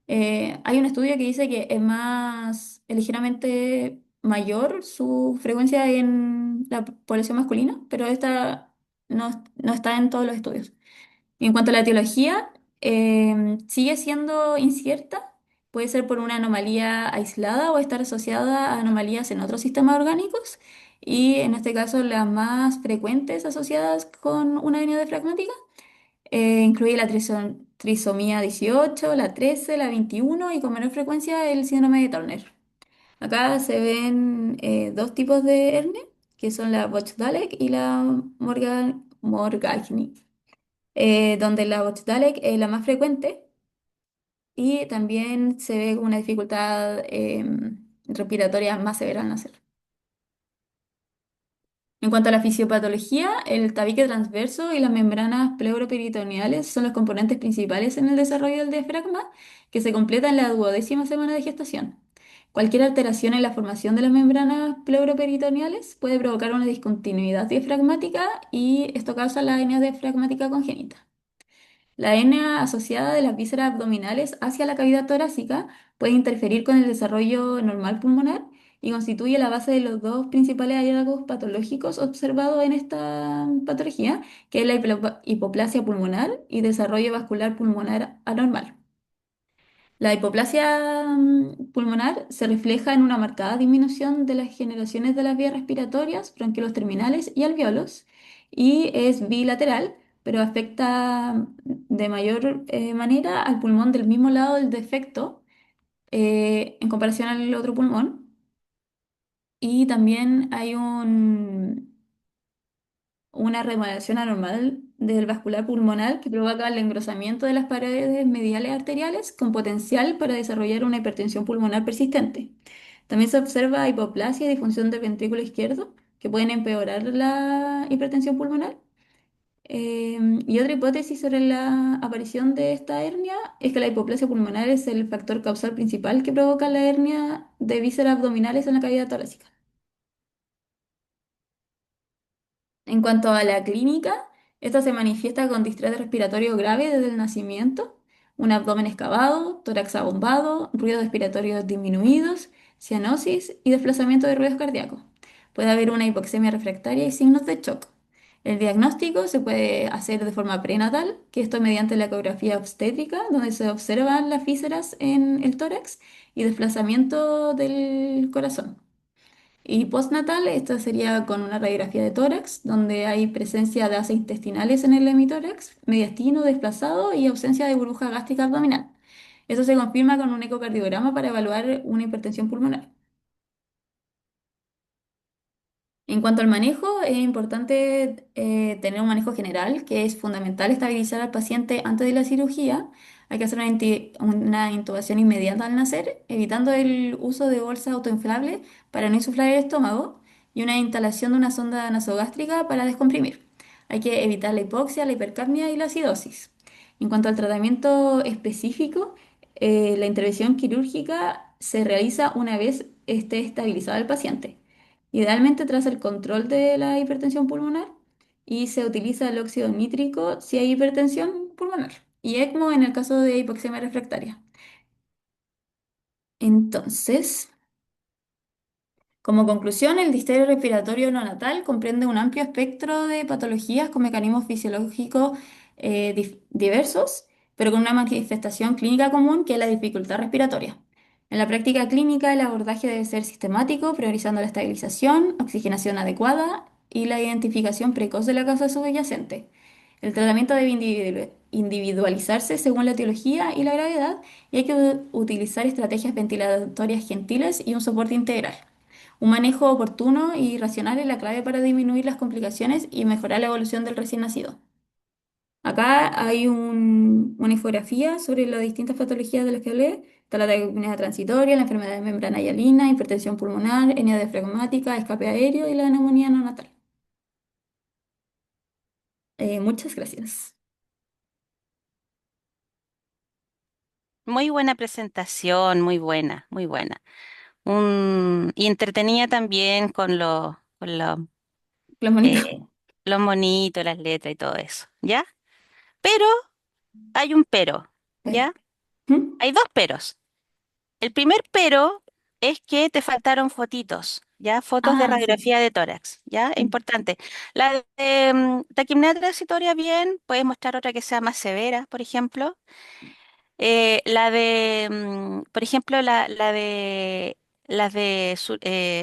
Hay un estudio que dice que es ligeramente mayor su frecuencia en la población masculina, pero esta no está en todos los estudios. En cuanto a la etiología, sigue siendo incierta. Puede ser por una anomalía aislada o estar asociada a anomalías en otros sistemas orgánicos. Y en este caso, las más frecuentes asociadas con una hernia diafragmática incluye la trisomía 18, la 13, la 21 y con menor frecuencia el síndrome de Turner. Acá se ven dos tipos de hernia, que son la Bochdalek y la Morgagni, donde la Bochdalek es la más frecuente y también se ve una dificultad respiratoria más severa al nacer. En cuanto a la fisiopatología, el tabique transverso y las membranas pleuroperitoneales son los componentes principales en el desarrollo del diafragma, que se completa en la 12ª semana de gestación. Cualquier alteración en la formación de las membranas pleuroperitoneales puede provocar una discontinuidad diafragmática y esto causa la hernia diafragmática congénita. La hernia asociada de las vísceras abdominales hacia la cavidad torácica puede interferir con el desarrollo normal pulmonar y constituye la base de los dos principales hallazgos patológicos observados en esta patología, que es la hipoplasia pulmonar y desarrollo vascular pulmonar anormal. La hipoplasia pulmonar se refleja en una marcada disminución de las generaciones de las vías respiratorias, bronquiolos terminales y alveolos, y es bilateral, pero afecta de mayor manera al pulmón del mismo lado del defecto en comparación al otro pulmón. Y también hay una remodelación anormal del vascular pulmonar que provoca el engrosamiento de las paredes mediales arteriales con potencial para desarrollar una hipertensión pulmonar persistente. También se observa hipoplasia y disfunción del ventrículo izquierdo que pueden empeorar la hipertensión pulmonar. Y otra hipótesis sobre la aparición de esta hernia es que la hipoplasia pulmonar es el factor causal principal que provoca la hernia de vísceras abdominales en la cavidad torácica. En cuanto a la clínica, esta se manifiesta con distrés respiratorio grave desde el nacimiento, un abdomen excavado, tórax abombado, ruidos respiratorios disminuidos, cianosis y desplazamiento de ruidos cardíacos. Puede haber una hipoxemia refractaria y signos de shock. El diagnóstico se puede hacer de forma prenatal, que esto mediante la ecografía obstétrica, donde se observan las vísceras en el tórax y desplazamiento del corazón. Y postnatal, esto sería con una radiografía de tórax, donde hay presencia de asas intestinales en el hemitórax, mediastino desplazado y ausencia de burbuja gástrica abdominal. Eso se confirma con un ecocardiograma para evaluar una hipertensión pulmonar. En cuanto al manejo, es importante tener un manejo general, que es fundamental estabilizar al paciente antes de la cirugía. Hay que hacer una intubación inmediata al nacer, evitando el uso de bolsas autoinflables para no insuflar el estómago y una instalación de una sonda nasogástrica para descomprimir. Hay que evitar la hipoxia, la hipercapnia y la acidosis. En cuanto al tratamiento específico, la intervención quirúrgica se realiza una vez esté estabilizado el paciente, idealmente tras el control de la hipertensión pulmonar, y se utiliza el óxido nítrico si hay hipertensión pulmonar y ECMO en el caso de hipoxemia refractaria. Entonces, como conclusión, el disterio respiratorio neonatal comprende un amplio espectro de patologías con mecanismos fisiológicos diversos, pero con una manifestación clínica común que es la dificultad respiratoria. En la práctica clínica, el abordaje debe ser sistemático, priorizando la estabilización, oxigenación adecuada y la identificación precoz de la causa subyacente. El tratamiento debe individualizarse según la etiología y la gravedad, y hay que utilizar estrategias ventilatorias gentiles y un soporte integral. Un manejo oportuno y racional es la clave para disminuir las complicaciones y mejorar la evolución del recién nacido. Acá hay una infografía sobre las distintas patologías de las que hablé. Está la taquicardia transitoria, la enfermedad de membrana hialina, hipertensión pulmonar, hernia diafragmática, escape aéreo y la neumonía neonatal. Muchas gracias. Muy buena presentación, muy buena, muy buena. Y entretenida también con Los monitos. eh, los monitos, las letras y todo eso, ¿ya? Pero hay un pero, Pero. ¿ya? ¿Mm? Hay dos peros. El primer pero es que te faltaron fotitos, ¿ya? Fotos de Ah, sí. radiografía de tórax, ¿ya? Sí. Importante. La de taquipnea transitoria, bien, puedes mostrar otra que sea más severa, por ejemplo. Por ejemplo, las de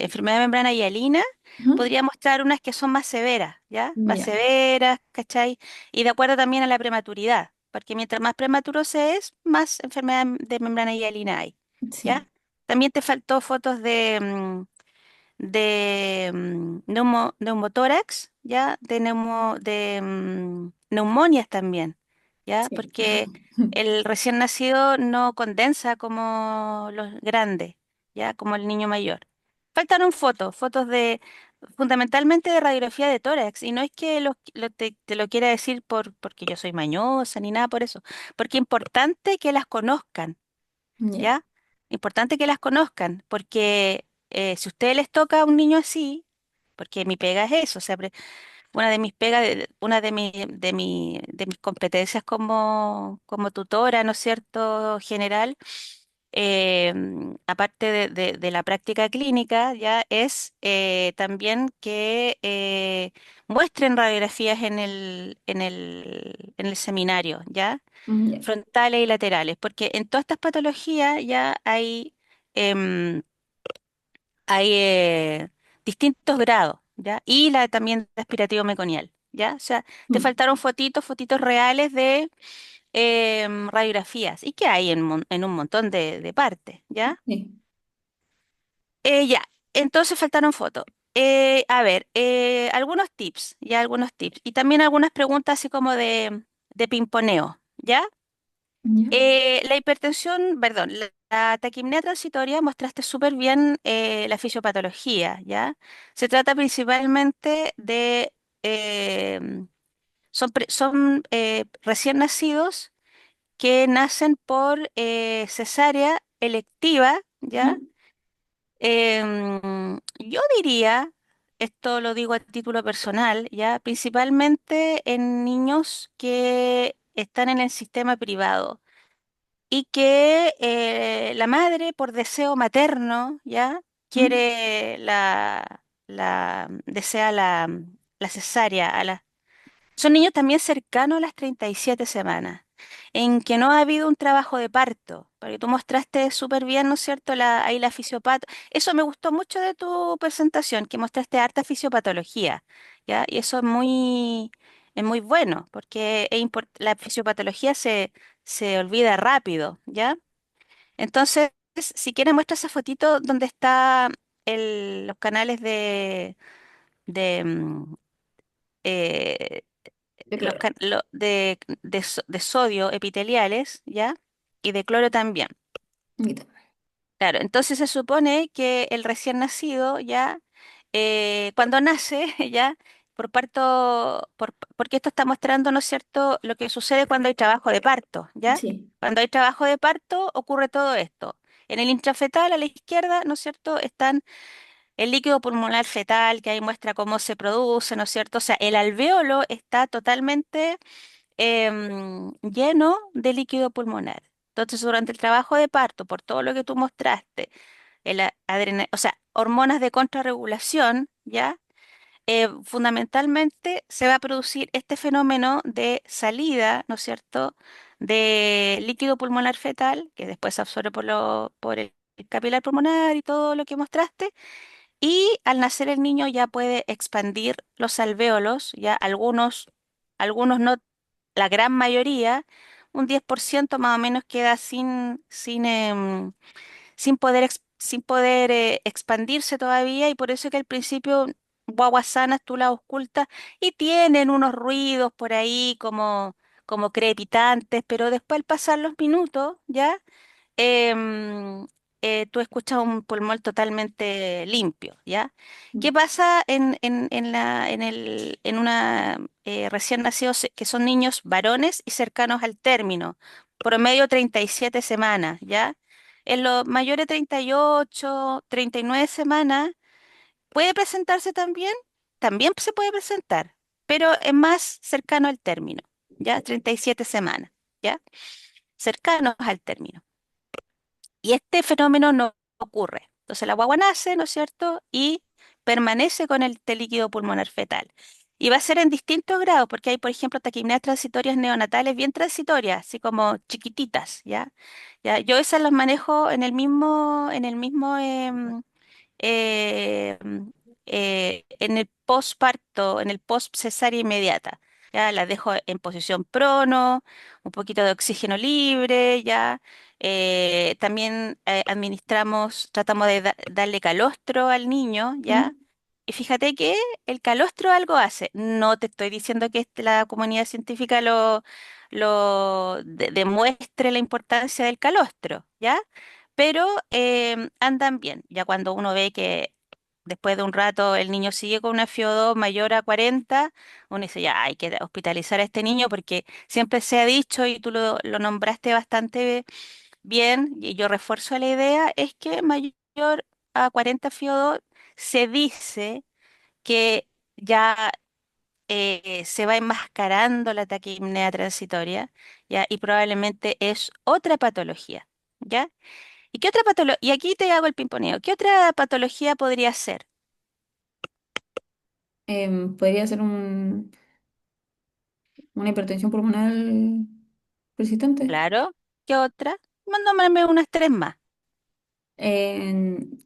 enfermedad de membrana hialina, Ujú. podría mostrar unas que son más severas, ¿ya? Más Ya. severas, ¿cachai? Y de acuerdo también a la prematuridad, porque mientras más prematuro se es, más enfermedad de membrana hialina hay, Sí. ¿ya? También te faltó fotos de neumotórax, ¿ya? De neumonias también, ¿ya? Sí. Porque el recién nacido no condensa como los grandes, ¿ya? Como el niño mayor. Faltaron fotos fundamentalmente de radiografía de tórax, y no es que te lo quiera decir porque yo soy mañosa ni nada por eso, porque es importante que las conozcan, Ya. ¿ya? Importante que las conozcan, porque si a ustedes les toca a un niño así, porque mi pega es eso, o sea, una de mis pegas, de mis competencias como tutora, ¿no es cierto?, general, aparte de la práctica clínica, ya es también que muestren radiografías en el seminario, ¿ya? Ya. Frontales y laterales, porque en todas estas patologías ya em, hay distintos grados, ¿ya? Y también de aspirativo meconial, ¿ya? O sea, te Mm. faltaron fotitos reales de radiografías, y que hay en un montón de partes, ¿ya? Sí. Ya, entonces faltaron fotos. A ver, algunos tips, ya algunos tips, y también algunas preguntas así como de pimponeo, ¿ya? Ya. La hipertensión, perdón, la taquipnea transitoria mostraste súper bien la fisiopatología, ¿ya? Se trata principalmente eh, son recién nacidos que nacen por cesárea electiva, ¿ya? Ujú. Yo diría, esto lo digo a título personal, ¿ya? Principalmente en niños que están en el sistema privado y que la madre, por deseo materno, ¿ya? Mm. Desea la cesárea. Son niños también cercanos a las 37 semanas, en que no ha habido un trabajo de parto, porque tú mostraste súper bien, ¿no es cierto?, ahí la fisiopat. Eso me gustó mucho de tu presentación, que mostraste harta fisiopatología, ¿ya? Y eso es muy bueno, porque la fisiopatología se olvida rápido, ¿ya? Entonces, si quieres, muestra esa fotito donde está los canales de, mm, eh, de cloro. de sodio epiteliales, ¿ya? Y de cloro también. Un poquito. Claro, entonces se supone que el recién nacido ya, cuando nace, ya, porque esto está mostrando, ¿no es cierto?, lo que sucede cuando hay trabajo de parto, ¿ya? Sí. Cuando hay trabajo de parto ocurre todo esto. En el intrafetal a la izquierda, ¿no es cierto?, están el líquido pulmonar fetal, que ahí muestra cómo se produce, ¿no es cierto? O sea, el alveolo está totalmente lleno de líquido pulmonar. Entonces, durante el trabajo de parto, por todo lo que tú mostraste, o sea, hormonas de contrarregulación, ¿ya? Fundamentalmente se va a producir este fenómeno de salida, ¿no es cierto?, de líquido pulmonar fetal, que después se absorbe por el capilar pulmonar y todo lo que mostraste, y al nacer el niño ya puede expandir los alvéolos, ya algunos no, la gran mayoría, un 10% más o menos queda sin poder expandirse todavía, y por eso que al principio guaguas sanas tú las ocultas y tienen unos ruidos por ahí como crepitantes, pero después al pasar los minutos, ¿ya? em, tú escuchas un pulmón totalmente limpio, ¿ya? ¿Qué pasa en una recién nacidos que son niños varones y cercanos al término? Promedio 37 semanas, ¿ya? En los mayores 38, 39 semanas, ¿puede presentarse también? También se puede presentar, pero es más cercano al término, ¿ya? 37 semanas, ¿ya? Cercanos al término. Y este fenómeno no ocurre. Entonces la guagua nace, ¿no es cierto? Y permanece con el líquido pulmonar fetal. Y va a ser en distintos grados, porque hay, por ejemplo, taquipneas transitorias neonatales bien transitorias, así como chiquititas, ¿ya? Ya, yo esas las manejo eh, en el posparto, en el post cesárea inmediata. Ya las dejo en posición prono, un poquito de oxígeno libre, ya. También tratamos de darle calostro al niño, ¿Mm? ya. Y fíjate que el calostro algo hace. No te estoy diciendo que la comunidad científica demuestre la importancia del calostro, ¿ya? Pero andan bien. Ya cuando uno ve que después de un rato el niño sigue con una FIO2 mayor a 40, uno dice, ya hay que hospitalizar a este niño porque siempre se ha dicho, y tú lo nombraste bastante bien, y yo refuerzo la idea, es que mayor a 40 FIO2 se dice que ya se va enmascarando la taquipnea transitoria, ¿ya? Y probablemente es otra patología, ¿ya? ¿Y qué otra patología? Y aquí te hago el pimponeo. ¿Qué otra patología podría ser? Podría ser una hipertensión pulmonar persistente. Claro. ¿Qué otra? Nómbrame unas tres más.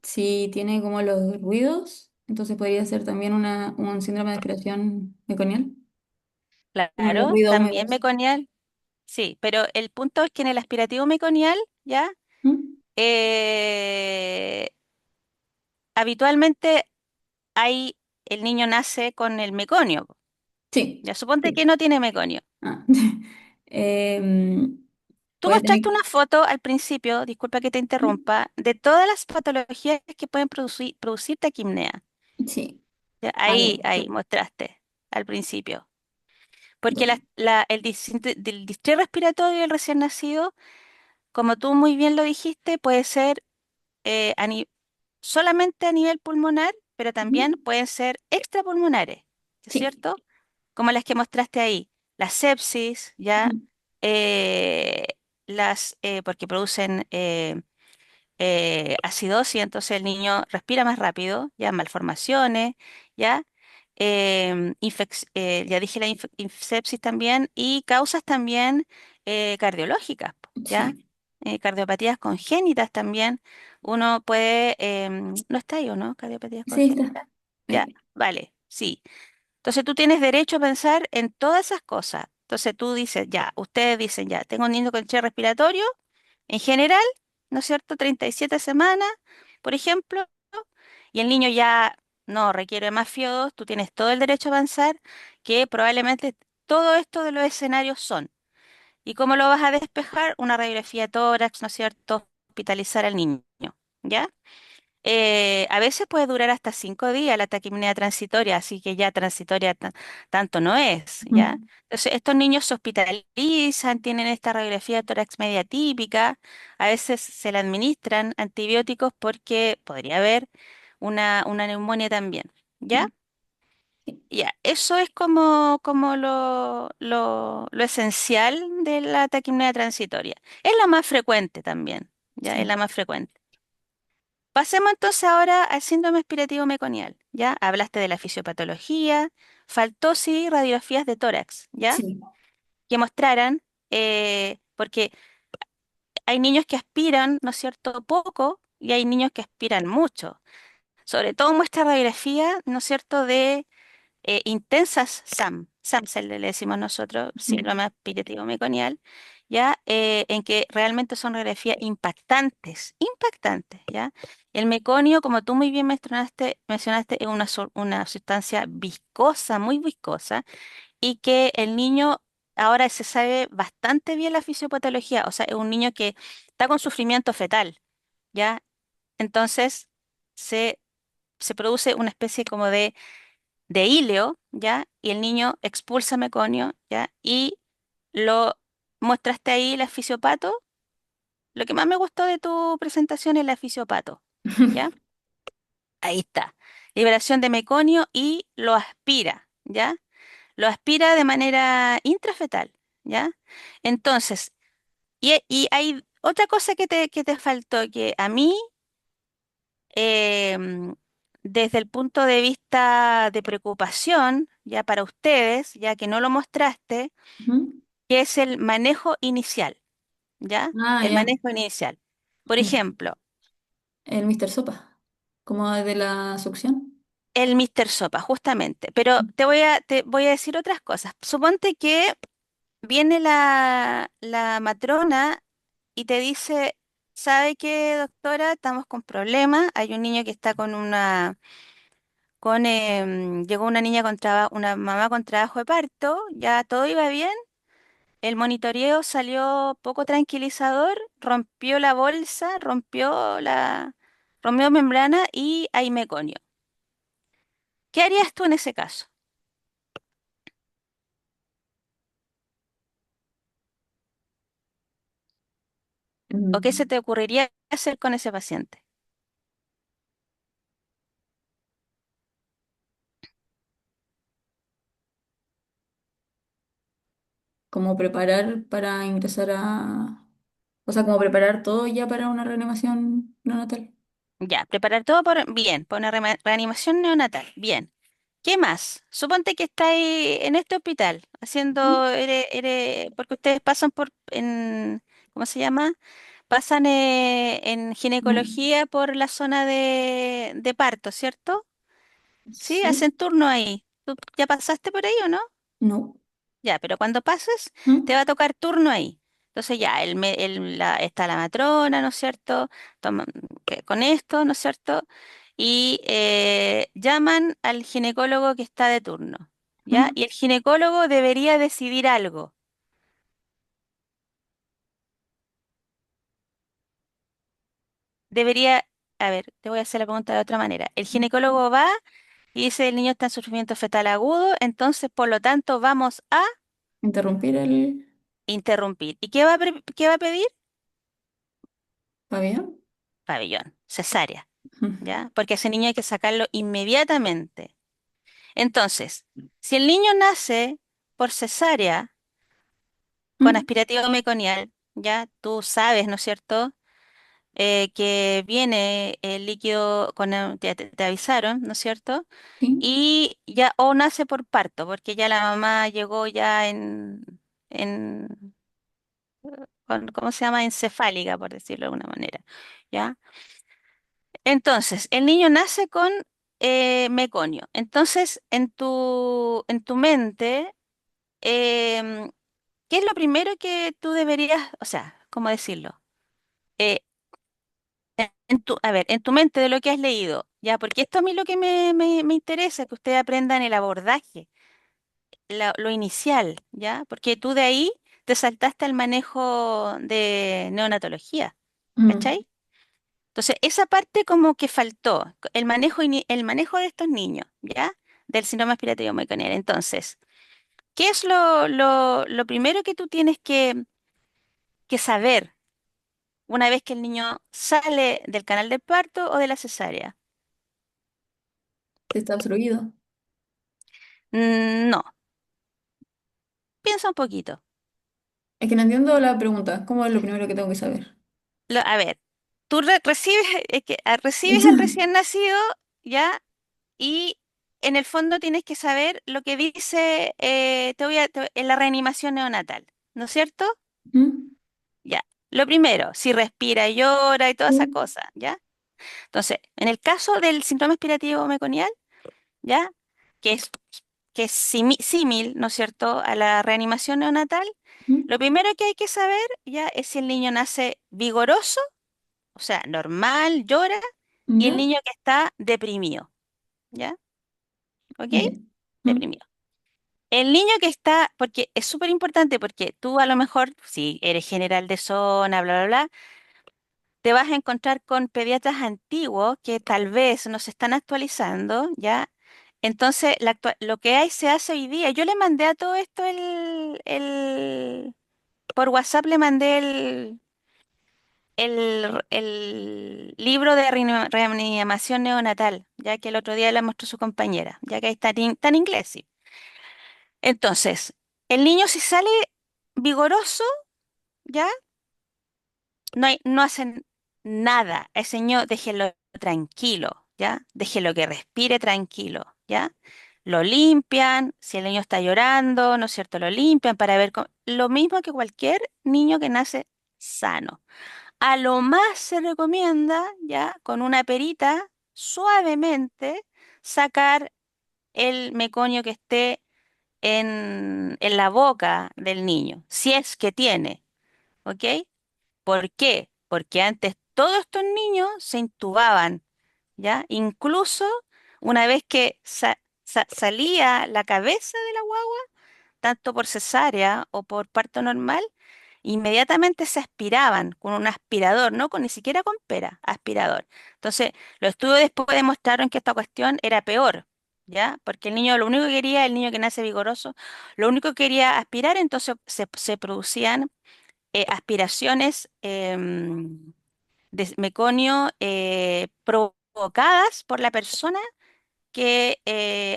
Si tiene como los ruidos, entonces podría ser también un síndrome de aspiración meconial, como los Claro, ruidos también húmedos. meconial. Sí, pero el punto es que en el aspirativo meconial, ¿ya? ¿Mm? Eh, habitualmente el niño nace con el meconio. Sí, Ya suponte que sí. no tiene meconio. Ah. Em, Tú puede tener, mostraste una foto al principio, disculpa que te interrumpa, de todas las patologías que pueden producir taquimnea. sí. Ya, Ah, ahí ya. mostraste al principio. Porque Bueno, del distrés respiratorio del recién nacido, como tú muy bien lo dijiste, puede ser eh, a ni- solamente a nivel pulmonar, pero ujú, también pueden ser extrapulmonares, ¿es sí. cierto? Como las que mostraste ahí. La sepsis, ¿ya? Ujú, Eh, porque producen acidosis, entonces el niño respira más rápido, ya malformaciones, ya. Ya dije sepsis también, y causas también cardiológicas, po, ¿ya? sí. Cardiopatías congénitas también. Uno puede, no está ahí, ¿o no? Cardiopatías Sí, está. congénitas. Ya, Ahí. vale, sí. Entonces tú tienes derecho a pensar en todas esas cosas. Entonces tú dices, ya, ustedes dicen, ya, tengo un niño con estrés respiratorio, en general, ¿no es cierto? 37 semanas, por ejemplo, y el niño ya no requiere más FIO2, tú tienes todo el derecho a avanzar, que probablemente todo esto de los escenarios son. ¿Y cómo lo vas a despejar? Una radiografía de tórax, ¿no es cierto? Hospitalizar al niño, ¿ya? A veces puede durar hasta 5 días la taquipnea transitoria, así que ya transitoria tanto no es, ¿ya? Ujú. Entonces, estos niños se hospitalizan, tienen esta radiografía de tórax media típica, a veces se le administran antibióticos porque podría haber una neumonía también, ¿ya? Sí, Ya, eso es como lo esencial de la taquipnea transitoria. Es la más frecuente también, ¿ya? Es sí, la más frecuente. Pasemos entonces ahora al síndrome expirativo meconial, ¿ya? Hablaste de la fisiopatología, faltó sí radiografías de tórax, ¿ya? sí. Que mostraran, porque hay niños que aspiran, ¿no es cierto?, poco y hay niños que aspiran mucho. Sobre todo muestra radiografía, ¿no es cierto?, de intensas SAM le decimos nosotros, Ujú. síndrome expirativo meconial, ¿ya? En que realmente son radiografías impactantes, impactantes, ¿ya? El meconio, como tú muy bien mencionaste, es una sustancia viscosa, muy viscosa, y que el niño ahora se sabe bastante bien la fisiopatología, o sea, es un niño que está con sufrimiento fetal, ¿ya? Entonces, se, se produce una especie como de hilo, ¿ya? Y el niño expulsa meconio, ¿ya? Y lo mostraste ahí la fisiopato. Lo que más me gustó de tu presentación es la fisiopato, ¿ya? Ahí está. Liberación de meconio y lo aspira, ¿ya? Lo aspira de manera intrafetal, ¿ya? Entonces, y hay otra cosa que te faltó, que a mí, em, desde el punto de vista de preocupación, ya para ustedes, ya que no lo mostraste, Ujú. que es el manejo inicial, ¿ya? Ah, El ya. manejo inicial. Por Mm. ejemplo, El Mr. Sopa, como de la succión. el Mr. Sopa, justamente. Pero te voy a decir otras cosas. Suponte que viene la matrona y te dice, ¿sabe qué, doctora? Estamos con problemas. Hay un niño que está llegó una niña una mamá con trabajo de parto, ya todo iba bien. El monitoreo salió poco tranquilizador, rompió membrana y hay meconio. ¿Qué harías tú en ese caso? ¿O qué se Mm. te ocurriría hacer con ese paciente? Como preparar para ingresar a... O sea, como preparar todo ya para una reanimación neonatal. Ya, preparar todo bien, por una reanimación neonatal. Bien. ¿Qué más? Suponte que estáis en este hospital Ujú. porque ustedes pasan ¿cómo se llama? Pasan en No. ginecología por la zona de parto, ¿cierto? Sí, Sí, hacen turno ahí. ¿Tú ya pasaste por ahí o no? no. Ya, pero cuando pases, te ¿Mm? va a tocar turno ahí. Entonces ya, está la matrona, ¿no es cierto? Con esto, ¿no es cierto? Y llaman al ginecólogo que está de turno, ¿ya? ¿Mm? Y el ginecólogo debería decidir algo. Debería, a ver, te voy a hacer la pregunta de otra manera. El ginecólogo va y dice, el niño está en sufrimiento fetal agudo, entonces, por lo tanto, vamos a Interrumpir el interrumpir. ¿Y qué va a pedir? pabellón. Pabellón, cesárea. Ujú. ¿Ya? Porque a ese niño hay que sacarlo inmediatamente. Entonces, si el niño nace por cesárea con ¿Mm? aspirativo meconial, ya tú sabes, ¿no es cierto? Que viene el líquido te avisaron, ¿no es cierto? Sí, Y ya, o nace por parto, porque ya la mamá llegó ya en, ¿cómo se llama? Encefálica, por decirlo de alguna manera, ¿ya? Entonces, el niño nace con meconio. Entonces, en tu mente, em, ¿qué es lo primero que tú deberías, o sea, cómo decirlo? Eh, en tu mente de lo que has leído, ya, porque esto a mí lo que me interesa, que ustedes aprendan el abordaje. lo inicial, ¿ya? Porque tú de ahí te saltaste al manejo de neonatología, Mm, ¿cachai? Entonces, esa parte como que faltó, el manejo de estos niños, ¿ya? Del síndrome aspiratorio meconiano. Entonces, ¿qué es lo primero que tú tienes que saber una vez que el niño sale del canal de parto o de la cesárea? está obstruido. No, piensa un poquito. Es que no entiendo la pregunta. ¿Cómo es lo primero que tengo que saber? A ver, tú recibes, recibes al recién nacido, ¿ya? Y en el fondo tienes que saber lo que dice en la reanimación neonatal, ¿no es cierto? ¿Mm? Ya. Lo primero, si respira y llora y toda esa ¿Mm? cosa, ¿ya? Entonces, en el caso del síndrome expirativo meconial, ¿ya? Que es, que es símil, ¿no es cierto?, a la reanimación neonatal, ¿Mm? lo primero que hay que saber, ¿ya? Es si el niño nace vigoroso, o sea, normal, llora, y el ¿Ya? niño que está deprimido, ¿ya? ¿Ok? Ya. ¿Mm? Deprimido. El niño que está, porque es súper importante, porque tú a lo mejor, si eres general de zona, bla, bla, bla, te vas a encontrar con pediatras antiguos que tal vez no se están actualizando, ¿ya? Entonces, lo que hay se hace hoy día. Yo le mandé a todo esto por WhatsApp le mandé el libro de reanimación neonatal, ya que el otro día le mostró su compañera, ya que ahí está en inglés, sí. Entonces, el niño si sale vigoroso, ¿ya? No hacen nada. Ese niño déjelo tranquilo, ¿ya? Déjelo que respire tranquilo, ¿ya? Lo limpian, si el niño está llorando, ¿no es cierto? Lo limpian para ver lo mismo que cualquier niño que nace sano. A lo más se recomienda, ¿ya? Con una perita, suavemente, sacar el meconio que esté en la boca del niño, si es que tiene, ¿ok? ¿Por qué? Porque antes todos estos niños se intubaban, ¿ya? Incluso una vez que salía la cabeza de la guagua, tanto por cesárea o por parto normal, inmediatamente se aspiraban con un aspirador, no con ni siquiera con pera, aspirador. Entonces, los estudios después demostraron que esta cuestión era peor, ¿ya? Porque el niño lo único que quería, el niño que nace vigoroso, lo único que quería aspirar, entonces se producían aspiraciones de meconio provocadas por la persona que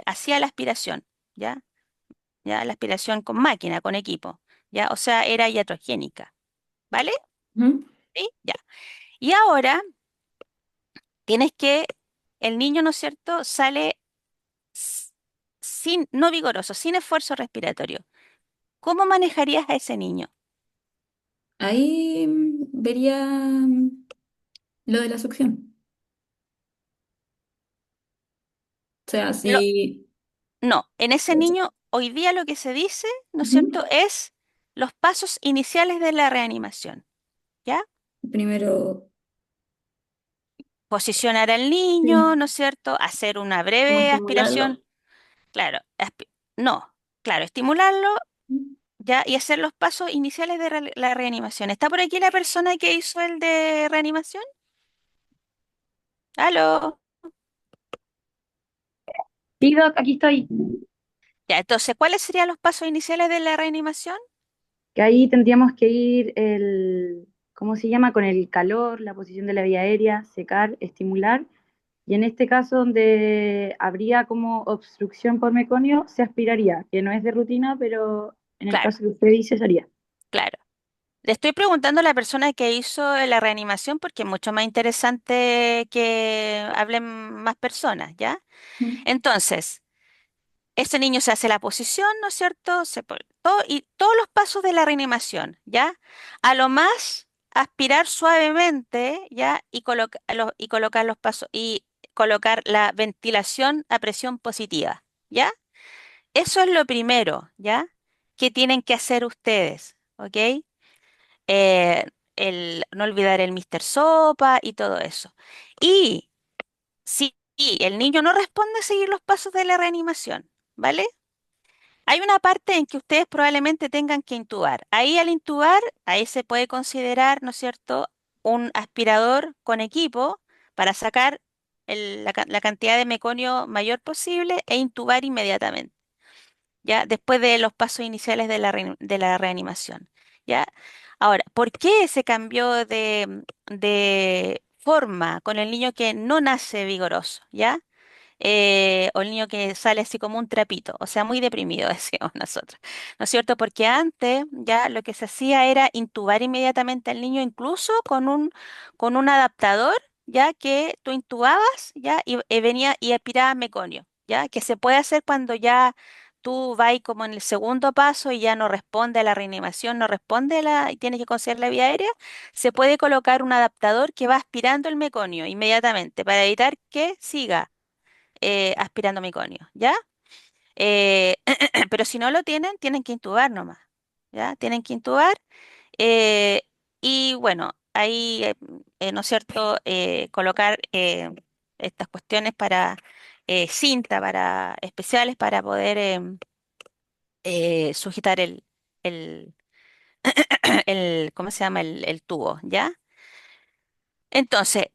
hacía la aspiración, ¿ya? ¿Ya? La aspiración con máquina, con equipo, ¿ya? O sea, era iatrogénica, ¿vale? ¿Mm? ¿Sí? Ya. Y ahora tienes que, el niño, ¿no es cierto?, sale no vigoroso, sin esfuerzo respiratorio. ¿Cómo manejarías a ese niño? Ahí vería lo de la succión. O sea, Lo- si no, en ese niño, hoy día lo que se dice, ¿no es ujú, cierto?, es los pasos iniciales de la reanimación, ¿ya? primero, Posicionar al niño, sí, ¿no es cierto?, hacer una como breve estimularlo. aspiración, claro, no, claro, estimularlo. ¿Mm? ¿Ya? Y hacer los pasos iniciales de la reanimación. ¿Está por aquí la persona que hizo el de reanimación? ¿Aló? Sí, Doc, aquí estoy. Ya, entonces, ¿cuáles serían los pasos iniciales de la reanimación? Que ahí tendríamos que ir ¿cómo se llama? Con el calor, la posición de la vía aérea, secar, estimular. Y en este caso donde habría como obstrucción por meconio, se aspiraría, que no es de rutina, pero en el Claro, caso que usted dice sería. claro. Le estoy preguntando a la persona que hizo la reanimación porque es mucho más interesante que hablen más personas, ¿ya? ¿Mm? Entonces, este niño se hace la posición, ¿no es cierto? Y todos los pasos de la reanimación, ¿ya? A lo más aspirar suavemente, ¿ya? Y colocar los pasos y colocar la ventilación a presión positiva, ¿ya? Eso es lo primero, ¿ya? Que tienen que hacer ustedes, ¿ok? No olvidar el Mr. Sopa y todo eso. Y si el niño no responde, seguir los pasos de la reanimación, ¿vale? Hay una parte en que ustedes probablemente tengan que intubar. Ahí al intubar, ahí se puede considerar, ¿no es cierto?, un aspirador con equipo para sacar la cantidad de meconio mayor posible e intubar inmediatamente, ¿ya? Después de los pasos iniciales de de la reanimación, ¿ya? Ahora, ¿por qué se cambió de forma con el niño que no nace vigoroso, ¿ya? O el niño que sale así como un trapito, o sea, muy deprimido, decíamos nosotros, ¿no es cierto? Porque antes ya lo que se hacía era intubar inmediatamente al niño, incluso con un adaptador, ya que tú intubabas, ya, y venía y aspiraba meconio, ya, que se puede hacer cuando ya tú vas como en el segundo paso y ya no responde a la reanimación, no responde y tienes que conceder la vía aérea, se puede colocar un adaptador que va aspirando el meconio inmediatamente para evitar que siga aspirando meconio, ¿ya? Pero si no lo tienen, tienen que intubar nomás, ¿ya? Tienen que intubar eh, y bueno, ahí, ¿no es cierto?, colocar estas cuestiones para cinta, para especiales para poder sujetar el, ¿cómo se llama? El tubo, ¿ya? Entonces,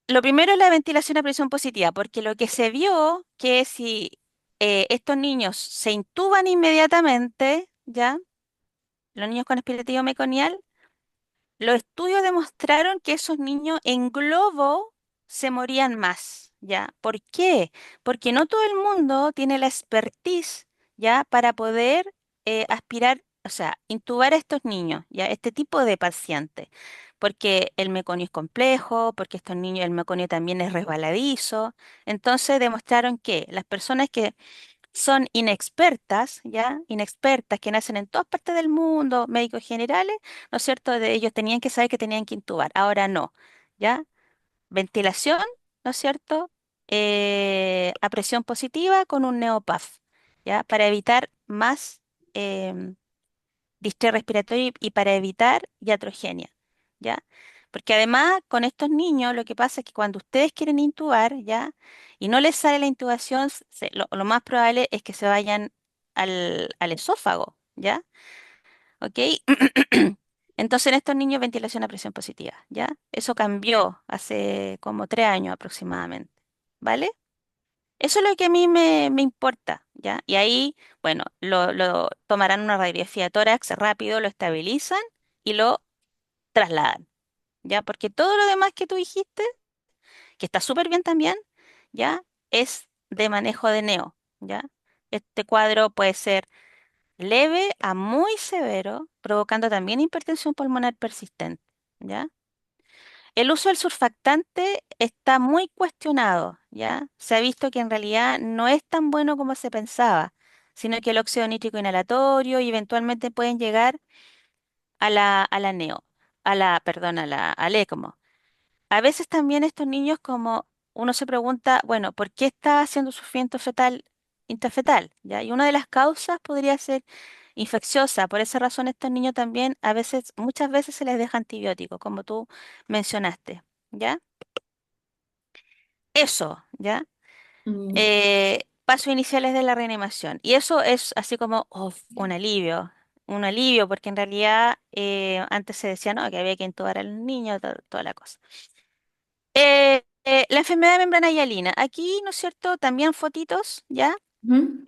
lo primero es la ventilación a presión positiva, porque lo que se vio que si estos niños se intuban inmediatamente, ¿ya? Los niños con aspirativo meconial, los estudios demostraron que esos niños en globo se morían más, ¿ya? ¿Por qué? Porque no todo el mundo tiene la expertise, ¿ya? Para poder aspirar, o sea, intubar a estos niños, ¿ya? Este tipo de pacientes. Porque el meconio es complejo, porque estos niños, el meconio también es resbaladizo. Entonces demostraron que las personas que son inexpertas, ¿ya? Inexpertas que nacen en todas partes del mundo, médicos generales, ¿no es cierto? De ellos tenían que saber que tenían que intubar. Ahora no, ¿ya? Ventilación, ¿no es cierto? A presión positiva con un neopaf, ¿ya? Para evitar más distrés respiratorio y para evitar iatrogenia, ¿ya? Porque además con estos niños lo que pasa es que cuando ustedes quieren intubar, ¿ya? Y no les sale la intubación, lo más probable es que se vayan al esófago, ¿ya? ¿Ok? Entonces en estos niños ventilación a presión positiva, ¿ya? Eso cambió hace como 3 años aproximadamente, ¿vale? Eso es lo que a mí me importa, ¿ya? Y ahí, bueno, lo tomarán una radiografía de tórax rápido, lo estabilizan y lo trasladan, ¿ya? Porque todo lo demás que tú dijiste, que está súper bien también, ¿ya? Es de manejo de neo, ¿ya? Este cuadro puede ser leve a muy severo, provocando también hipertensión pulmonar persistente, ¿ya? El uso del surfactante está muy cuestionado, ¿ya? Se ha visto que en realidad no es tan bueno como se pensaba, sino que el óxido nítrico inhalatorio y eventualmente pueden llegar a la NEO, perdón, al ECMO. A veces también estos niños, como uno se pregunta, bueno, ¿por qué está haciendo sufrimiento fetal, intrafetal? ¿Ya? Y una de las causas podría ser infecciosa. Por esa razón, estos niños también a veces, muchas veces se les deja antibiótico, como tú mencionaste, ¿ya? Eso, ¿ya? Mm, Pasos iniciales de la reanimación. Y eso es así como uf, un alivio, porque en realidad antes se decía, no, que había que intubar al niño, toda la cosa. La enfermedad de membrana hialina. Aquí, ¿no es cierto? También fotitos, ¿ya? ujú,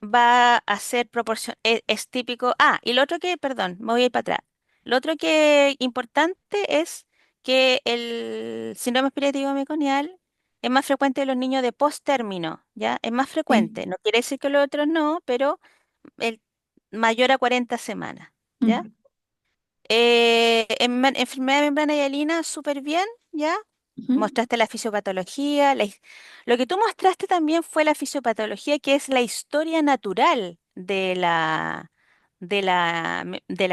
Va a ser proporción, es típico. Ah, y lo otro que, perdón, me voy a ir para atrás. Lo otro que importante es que el síndrome expirativo meconial es más frecuente en los niños de post-término, ¿ya? Es más sí, frecuente. No quiere decir que los otros no, pero el mayor a 40 semanas, ¿ya? mm, Enfermedad de membrana hialina, súper bien, ¿ya? ujú, Mostraste la fisiopatología. Lo que tú mostraste también fue la fisiopatología, que es la historia natural de la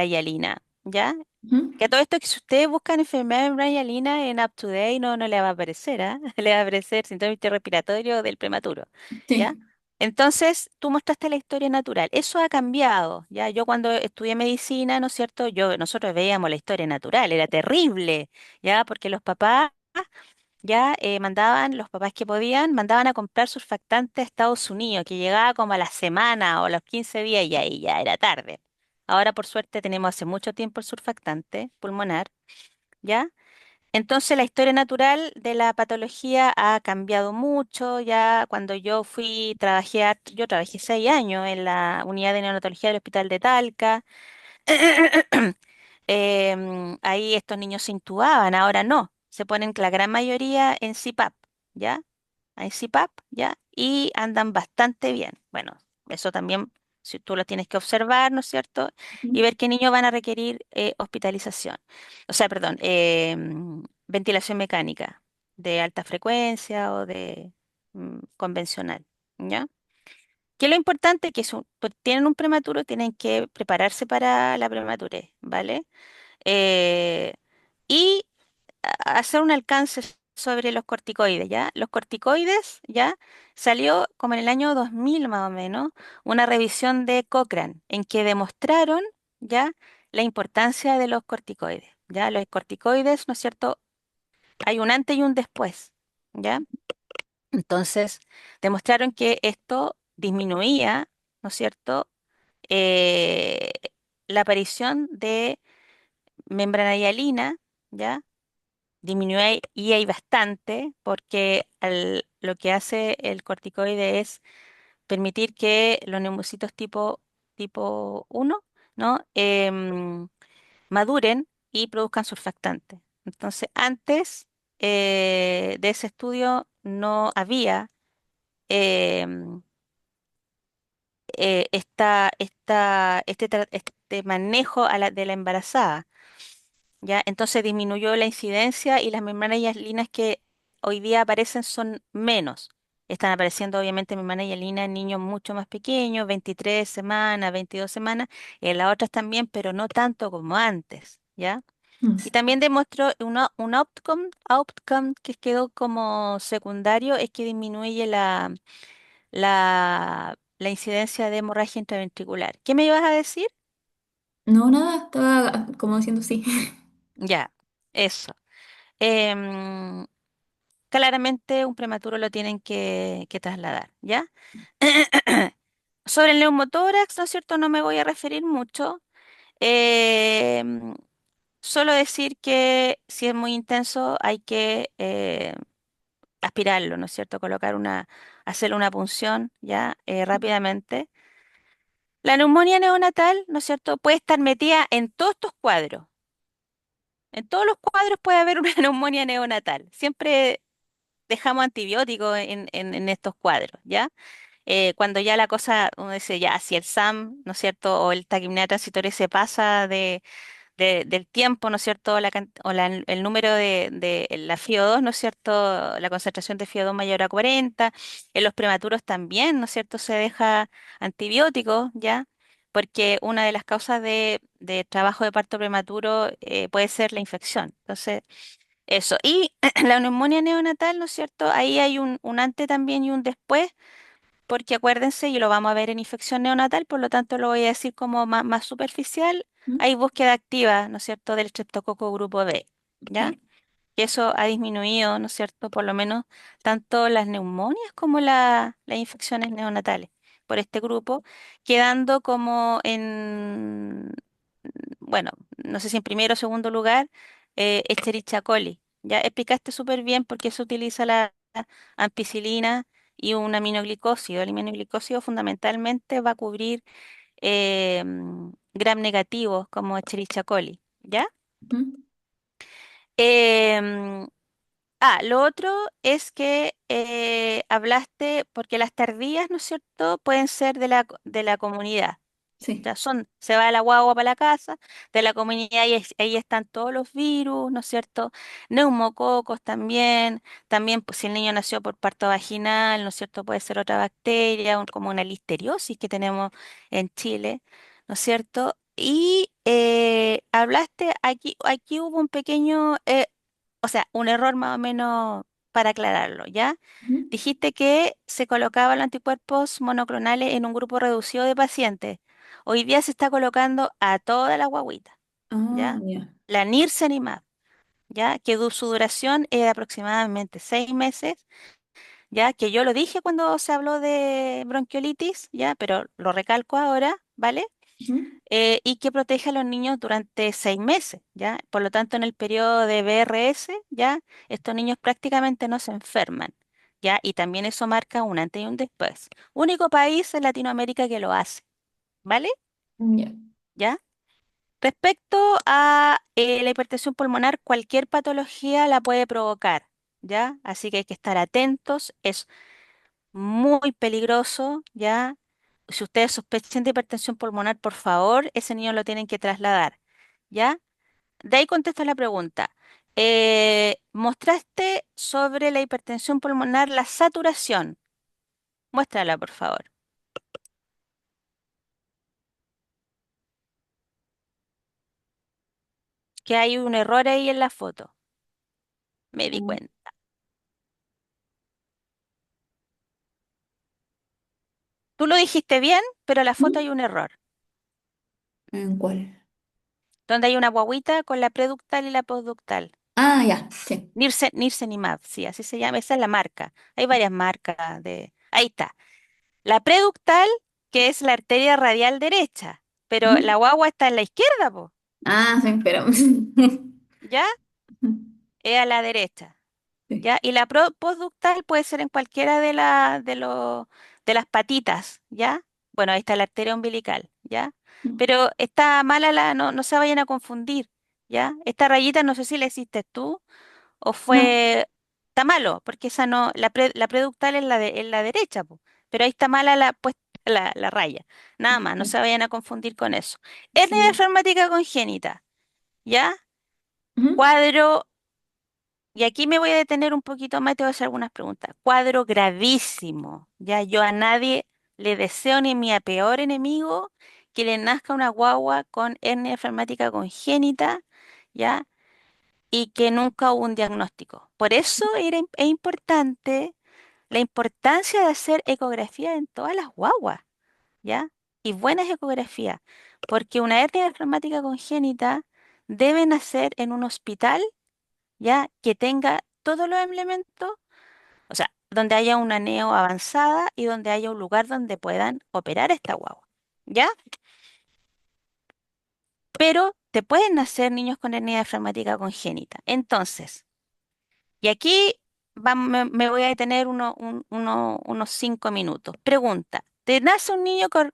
hialina, ¿ya? ujú, Que a todo esto, que si ustedes buscan enfermedad de membrana hialina en UpToDate, no le va a aparecer, ¿ah? Le va a aparecer síndrome respiratorio del prematuro, ¿ya? sí, Entonces, tú mostraste la historia natural. Eso ha cambiado, ¿ya? Yo cuando estudié medicina, ¿no es cierto? Nosotros veíamos la historia natural, era terrible, ¿ya? Porque los papás ya mandaban, los papás que podían, mandaban a comprar surfactante a Estados Unidos, que llegaba como a la semana o a los 15 días y ahí ya era tarde. Ahora, por suerte, tenemos hace mucho tiempo el surfactante pulmonar, ¿ya? Entonces, la historia natural de la patología ha cambiado mucho. Ya cuando yo fui, yo trabajé 6 años en la unidad de neonatología del Hospital de Talca. Ahí estos niños se intubaban, ahora no. Se ponen la gran mayoría en CPAP, ¿ya? En CPAP, ¿ya? Y andan bastante bien. Bueno, eso también, si tú lo tienes que observar, ¿no es cierto? Y Ujú. ver qué niños van a requerir hospitalización. O sea, perdón, ventilación mecánica de alta frecuencia o de convencional, ¿ya? Que lo importante es que pues, tienen un prematuro, tienen que prepararse para la prematurez, ¿vale? Eh, y hacer un alcance sobre los corticoides, ¿ya? Los corticoides, ¿ya? Salió como en el año 2000 más o menos, una revisión de Cochrane en que demostraron, ¿ya? La importancia de los corticoides, ¿ya? Los corticoides, ¿no es cierto? Hay un antes y un después, ¿ya? Entonces, demostraron que esto disminuía, ¿no es cierto? Eh, la aparición de membrana hialina, ¿ya? Disminuye y hay bastante porque lo que hace el corticoide es permitir que los neumocitos tipo 1, ¿no? Maduren y produzcan surfactante. Entonces, antes de ese estudio no había em, este manejo de la embarazada. ¿Ya? Entonces disminuyó la incidencia y las membranas hialinas que hoy día aparecen son menos. Están apareciendo obviamente membranas hialinas en niños mucho más pequeños, 23 semanas, 22 semanas, en las otras también, pero no tanto como antes, ¿ya? Y Mm. también demostró un outcome que quedó como secundario, es que disminuye la incidencia de hemorragia intraventricular. ¿Qué me ibas a decir? No, nada, estaba como diciendo sí. Ya, eso. Em, Claramente un prematuro lo tienen que trasladar, ¿ya? Sobre el neumotórax, ¿no es cierto? No me voy a referir mucho. Em, Solo decir que si es muy intenso hay que aspirarlo, ¿no es cierto? Hacerle una punción, ¿ya? Rápidamente. La neumonía neonatal, ¿no es cierto? Puede estar metida en todos estos cuadros. En todos los cuadros puede haber una neumonía neonatal. Siempre dejamos antibióticos en estos cuadros, ¿ya? Cuando ya la cosa, uno dice, ya, si el SAM, ¿no es cierto? O el taquipnea transitoria se pasa del tiempo, ¿no es cierto? El número de la FIO2, ¿no es cierto? La concentración de FIO2 mayor a 40. En los prematuros también, ¿no es cierto? Se deja antibióticos, ¿ya? Porque una de las causas de trabajo de parto prematuro puede ser la infección. Entonces, eso. Y la neumonía neonatal, ¿no es cierto? Ahí hay un antes también y un después, porque acuérdense, y lo vamos a ver en infección neonatal, por lo tanto lo voy a decir como más superficial, Mm. hay búsqueda activa, ¿no es cierto?, del estreptococo grupo B, ¿ya? Sí. Y eso ha disminuido, ¿no es cierto?, por lo menos tanto las neumonias como las infecciones neonatales por este grupo, quedando como bueno, no sé si en primero o segundo lugar, Escherichia coli. Ya explicaste súper bien por qué se utiliza la ampicilina y un aminoglicósido. El aminoglicósido fundamentalmente va a cubrir gram negativos como Escherichia coli, ¿ya? Mm. Em, lo otro es que hablaste, porque las tardías, ¿no es cierto?, pueden ser de la comunidad. Sí. Ya se va la guagua para la casa, de la comunidad y ahí están todos los virus, ¿no es cierto? Neumococos también pues, si el niño nació por parto vaginal, ¿no es cierto? Puede ser otra bacteria, como una listeriosis que tenemos en Chile, ¿no es cierto? Y hablaste, aquí hubo un pequeño, o sea, un error más o menos para aclararlo, ¿ya? Ujú. Dijiste que se colocaban los anticuerpos monoclonales en un grupo reducido de pacientes. Hoy día se está colocando a toda la guagüita, Ah, ¿ya? ya. La Nirsenilimab. ya que su duración es de aproximadamente 6 meses, ya que yo lo dije cuando se habló de bronquiolitis, ya, pero lo recalco ahora, ¿vale? Ujú. Y que protege a los niños durante 6 meses, ¿ya? Por lo tanto, en el periodo de BRS, ¿ya? Estos niños prácticamente no se enferman, ¿ya? Y también eso marca un antes y un después. Único país en Latinoamérica que lo hace, ¿vale? Ya. ¿Ya? Respecto a la hipertensión pulmonar, cualquier patología la puede provocar, ¿ya? Así que hay que estar atentos, es muy peligroso, ¿ya? Si ustedes sospechan de hipertensión pulmonar, por favor, ese niño lo tienen que trasladar, ¿ya? De ahí contesto la pregunta. Mostraste sobre la hipertensión pulmonar la saturación. Muéstrala, por favor. Que hay un error ahí en la foto. Me di Mm. cuenta. Tú lo dijiste bien, pero en la foto hay un error. ¿En cuál? Donde hay una guagüita con la preductal y la postductal. Ah, ya, sí. Nirsenimabe, sí, así se llama. Esa es la marca. Hay varias marcas de... Ahí está. La preductal, que es la arteria radial derecha, pero Ujú. la guagua está en la izquierda, po, Ah, sí, pero... ¿ya? Es a la derecha, Sí. ¿ya? Y la postductal puede ser en cualquiera de las patitas, ¿ya? Bueno, ahí está la arteria umbilical, ¿ya? Pero está mala no, no se vayan a confundir, ¿ya? Esta rayita no sé si la hiciste tú o No. fue, está malo, porque esa no, la preductal es en la derecha, po, pero ahí está mala pues, la raya. Nada más, no se vayan a confundir con eso. Hernia Sí. diafragmática congénita, ¿ya? Ujú. Cuadro, y aquí me voy a detener un poquito más y te voy a hacer algunas preguntas. Cuadro gravísimo, ¿ya? Yo a nadie le deseo ni mi a peor enemigo que le nazca una guagua con hernia diafragmática congénita, ¿ya? Y que nunca hubo un diagnóstico. Por eso es importante la importancia de hacer ecografía en todas las guaguas, ¿ya? Y buenas ecografías, porque una hernia diafragmática congénita debe nacer en un hospital, ¿ya? Que tenga todos los elementos, o sea, donde haya una neo avanzada y donde haya un lugar donde puedan operar esta guagua, ¿ya? Pero te pueden nacer niños con hernia diafragmática congénita. Entonces, y aquí me voy a detener unos 5 minutos. Pregunta, te nace un niño con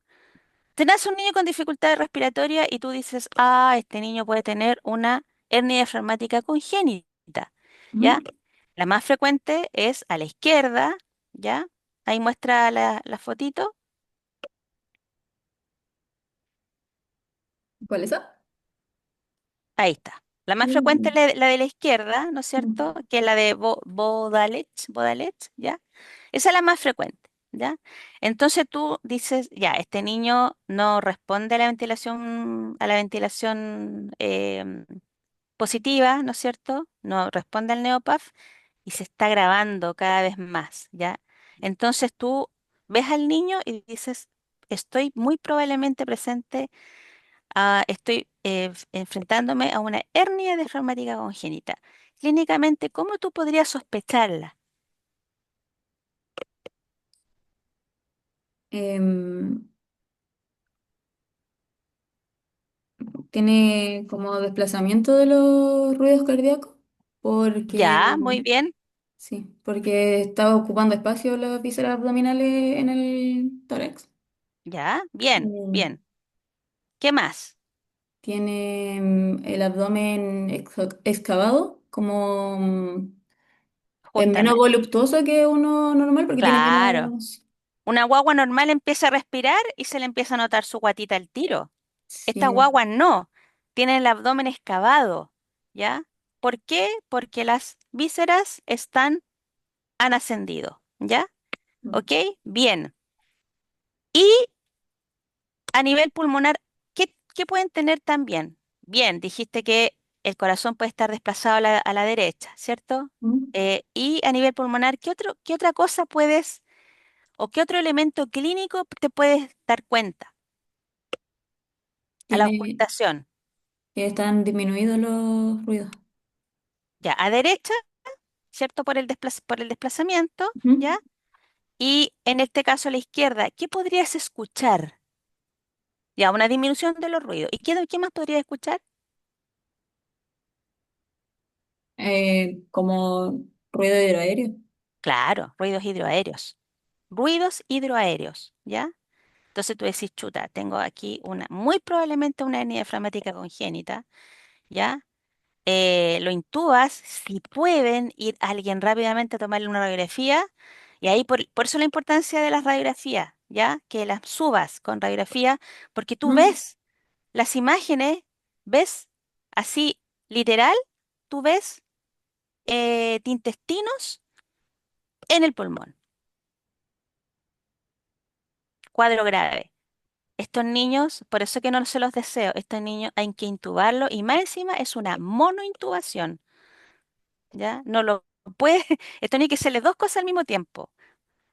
dificultades respiratorias y tú dices, ah, este niño puede tener una hernia diafragmática congénita, ¿ya? Ujú. La más frecuente es a la izquierda, ¿ya? Ahí muestra la fotito. ¿Cuál es esa? Ahí está. La más frecuente es Mm. la de la izquierda, ¿no es cierto? Mm. Que es la de Bodalich, ¿ya? Esa es la más frecuente, ¿ya? Entonces tú dices, ya, este niño no responde a la ventilación positiva, ¿no es cierto? No responde al neopaf y se está agravando cada vez más, ¿ya? Entonces tú ves al niño y dices, estoy muy probablemente presente estoy enfrentándome a una hernia diafragmática congénita. Clínicamente, ¿cómo tú podrías sospecharla? Em, Tiene como desplazamiento de los ruidos cardíacos porque, Ya, muy bien. sí, porque estaba ocupando espacio las vísceras abdominales en el tórax. Ya, bien, Mm. bien. ¿Qué más? Tiene el abdomen excavado, como es menos Justamente. voluptuoso que uno normal porque tiene Claro. menos... Una guagua normal empieza a respirar y se le empieza a notar su guatita al tiro. Estas Sí. guaguas no. Tienen el abdomen excavado. ¿Ya? ¿Por qué? Porque las vísceras han ascendido. ¿Ya? ¿Ok? Bien. Y a nivel pulmonar, ¿qué pueden tener también? Bien, dijiste que el corazón puede estar desplazado a la derecha, ¿cierto? Mm. Y a nivel pulmonar, qué otra cosa puedes o qué otro elemento clínico te puedes dar cuenta a la Tiene ocultación? que están disminuidos los ruidos. ya, a derecha, ¿cierto? Por el desplazamiento, Ujú. ¿ya? Y en este caso a la izquierda, ¿qué podrías escuchar? Ya, una disminución de los ruidos. ¿Y qué más podrías escuchar? Como ruido de hidroaéreo. Claro, ruidos hidroaéreos. Ruidos hidroaéreos, ¿ya? Entonces tú decís, chuta, tengo aquí muy probablemente una hernia diafragmática congénita, ¿ya? Lo intubas, si pueden ir alguien rápidamente a tomarle una radiografía, y ahí por eso la importancia de las radiografías, ¿ya? Que las subas con radiografía, porque tú Mm. ves las imágenes, ves así, literal, tú ves intestinos en el pulmón, cuadro grave. Estos niños, por eso que no se los deseo, estos niños hay que intubarlo y más encima es una monointubación, ¿ya? No lo puede, esto tiene que hacerle dos cosas al mismo tiempo.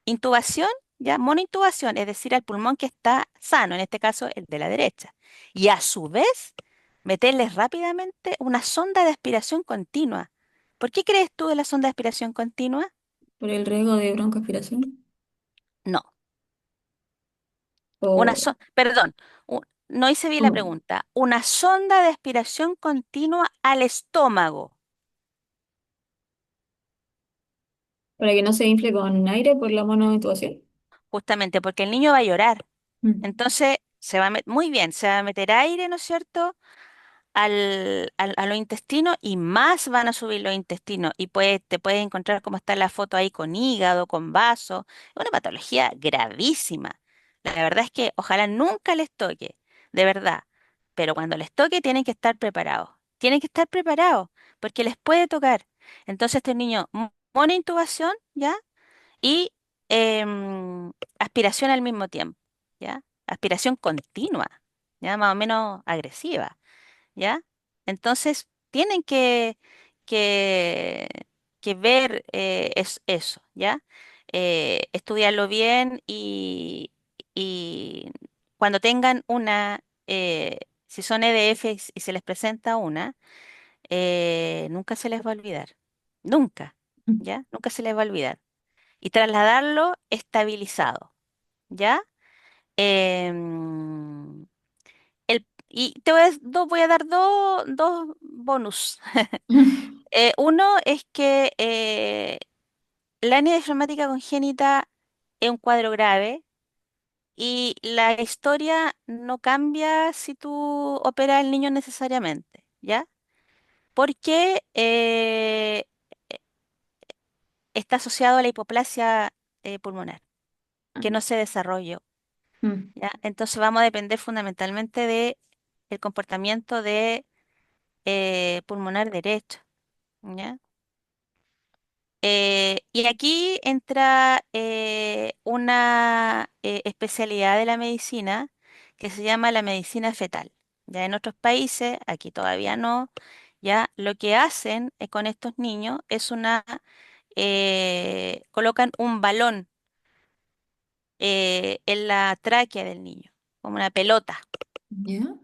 Intubación, ya, monointubación, es decir, al pulmón que está sano, en este caso el de la derecha. Y a su vez, meterles rápidamente una sonda de aspiración continua. ¿Por qué crees tú de la sonda de aspiración continua? Por el riesgo de broncoaspiración. No, O, perdón, no hice bien la ¿cómo? pregunta. Una sonda de aspiración continua al estómago. Para que no se infle con aire por la monointubación. Justamente porque el niño va a llorar. Mm. Entonces, muy bien, se va a meter aire, ¿no es cierto? A los intestinos y más van a subir los intestinos. Y te puedes encontrar como está la foto ahí con hígado, con vaso. Es una patología gravísima. La verdad es que ojalá nunca les toque, de verdad. Pero cuando les toque tienen que estar preparados. Tienen que estar preparados porque les puede tocar. Entonces, este niño, monointubación, ¿ya? Y aspiración al mismo tiempo, ¿ya? Aspiración continua, ¿ya? Más o menos agresiva, ¿ya? Entonces, tienen que, que ver eso, ¿ya? Estudiarlo bien y cuando tengan si son EDF y se les presenta una, nunca se les va a olvidar, nunca, ¿ya? Nunca se les va a olvidar y trasladarlo estabilizado, ¿ya? Em, y voy a dar dos bonus. Uno es que la hernia diafragmática congénita es un cuadro grave y la historia no cambia si tú operas al niño necesariamente, ¿ya? Porque está asociado a la hipoplasia pulmonar, que no se desarrolló. Mm. ¿Ya? Entonces vamos a depender fundamentalmente de el comportamiento de pulmonar derecho, ¿ya? Y aquí entra una especialidad de la medicina que se llama la medicina fetal. Ya en otros países, aquí todavía no, ya lo que hacen con estos niños es colocan un balón en la tráquea del niño, como una pelota. ¿Ya?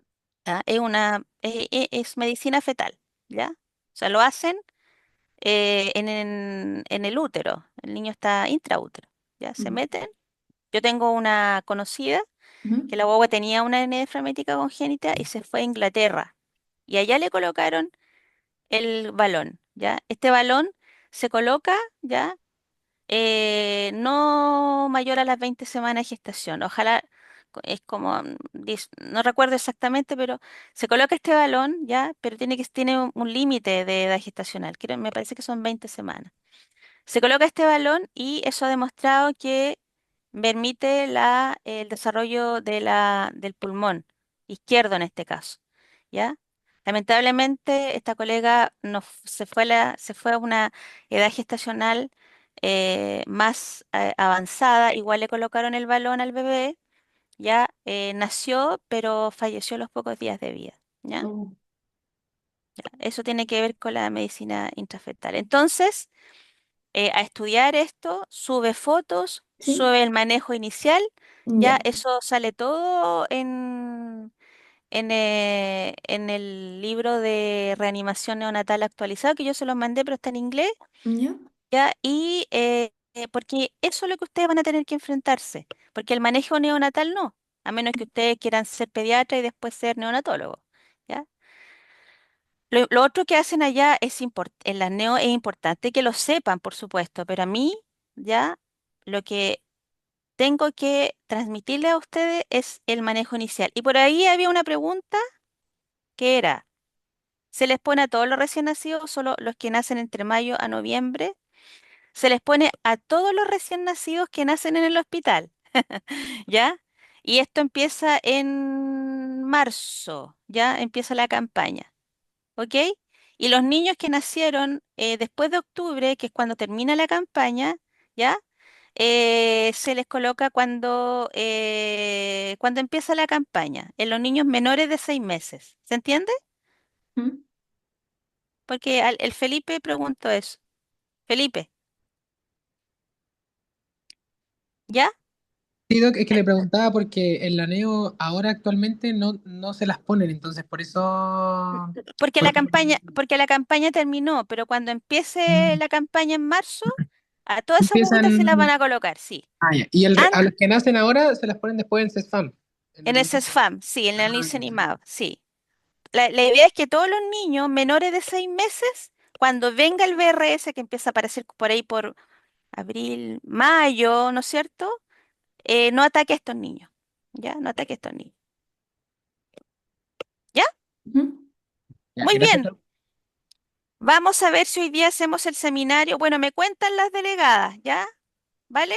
¿Ya? Es medicina fetal, ¿ya? O sea, lo hacen en el útero, el niño está intraútero, ¿ya? Se Mm. meten. Yo tengo una conocida Ujú. que la guagua tenía una hernia diafragmática congénita y se fue a Inglaterra y allá le colocaron el balón, ¿ya? Este balón se coloca, ¿ya? No mayor a las 20 semanas de gestación. Ojalá, es como, no recuerdo exactamente, pero se coloca este balón, ¿ya? Pero tiene un límite de edad gestacional, me parece que son 20 semanas. Se coloca este balón y eso ha demostrado que permite el desarrollo del pulmón izquierdo en este caso, ¿ya? Lamentablemente, esta colega se fue a una edad gestacional más avanzada. Igual le colocaron el balón al bebé, ya nació, pero falleció a los pocos días de vida, ¿ya? Oh. Eso tiene que ver con la medicina intrafetal. Entonces, a estudiar esto, sube fotos, Sí, sube el manejo inicial, ya ya. eso sale todo en el libro de reanimación neonatal actualizado, que yo se los mandé, pero está en inglés, ¿Ya? ¿ya? Y porque eso es lo que ustedes van a tener que enfrentarse, porque el manejo neonatal no, a menos que ustedes quieran ser pediatra y después ser neonatólogo, ¿ya? Lo otro que hacen allá en las neo es importante que lo sepan, por supuesto, pero a mí, ¿ya? Lo que tengo que transmitirle a ustedes es el manejo inicial. Y por ahí había una pregunta que era, ¿se les pone a todos los recién nacidos, solo los que nacen entre mayo a noviembre? Se les pone a todos los recién nacidos que nacen en el hospital, ¿ya? Y esto empieza en marzo, ¿ya? Empieza la campaña, ¿ok? Y los niños que nacieron después de octubre, que es cuando termina la campaña, ¿ya? Se les coloca cuando empieza la campaña, en los niños menores de 6 meses. ¿Se entiende? ¿Mm? Porque el Felipe preguntó eso. Felipe, ¿ya? Sí, Doc, es que le preguntaba porque en la Neo ahora actualmente no se las ponen, entonces por eso... Porque, Porque la campaña terminó, pero cuando empiece mm, la campaña en marzo, a todas esas guaguitas se las van empiezan... a colocar, sí. Ah, ya. Y An- a los que nacen ahora se las ponen después en CESFAM. En en el... el CESFAM, sí, en el Ah, ya. Nicenimab, sí. La idea es que todos los niños menores de 6 meses, cuando venga el BRS, que empieza a aparecer por ahí por abril, mayo, ¿no es cierto? No ataque a estos niños, ¿ya? No ataque a estos niños. ¿Ya? Ujú. Ya, Muy gracias, bien. Doc. Vamos a ver si hoy día hacemos el seminario. Bueno, me cuentan las delegadas, ¿ya? ¿Vale?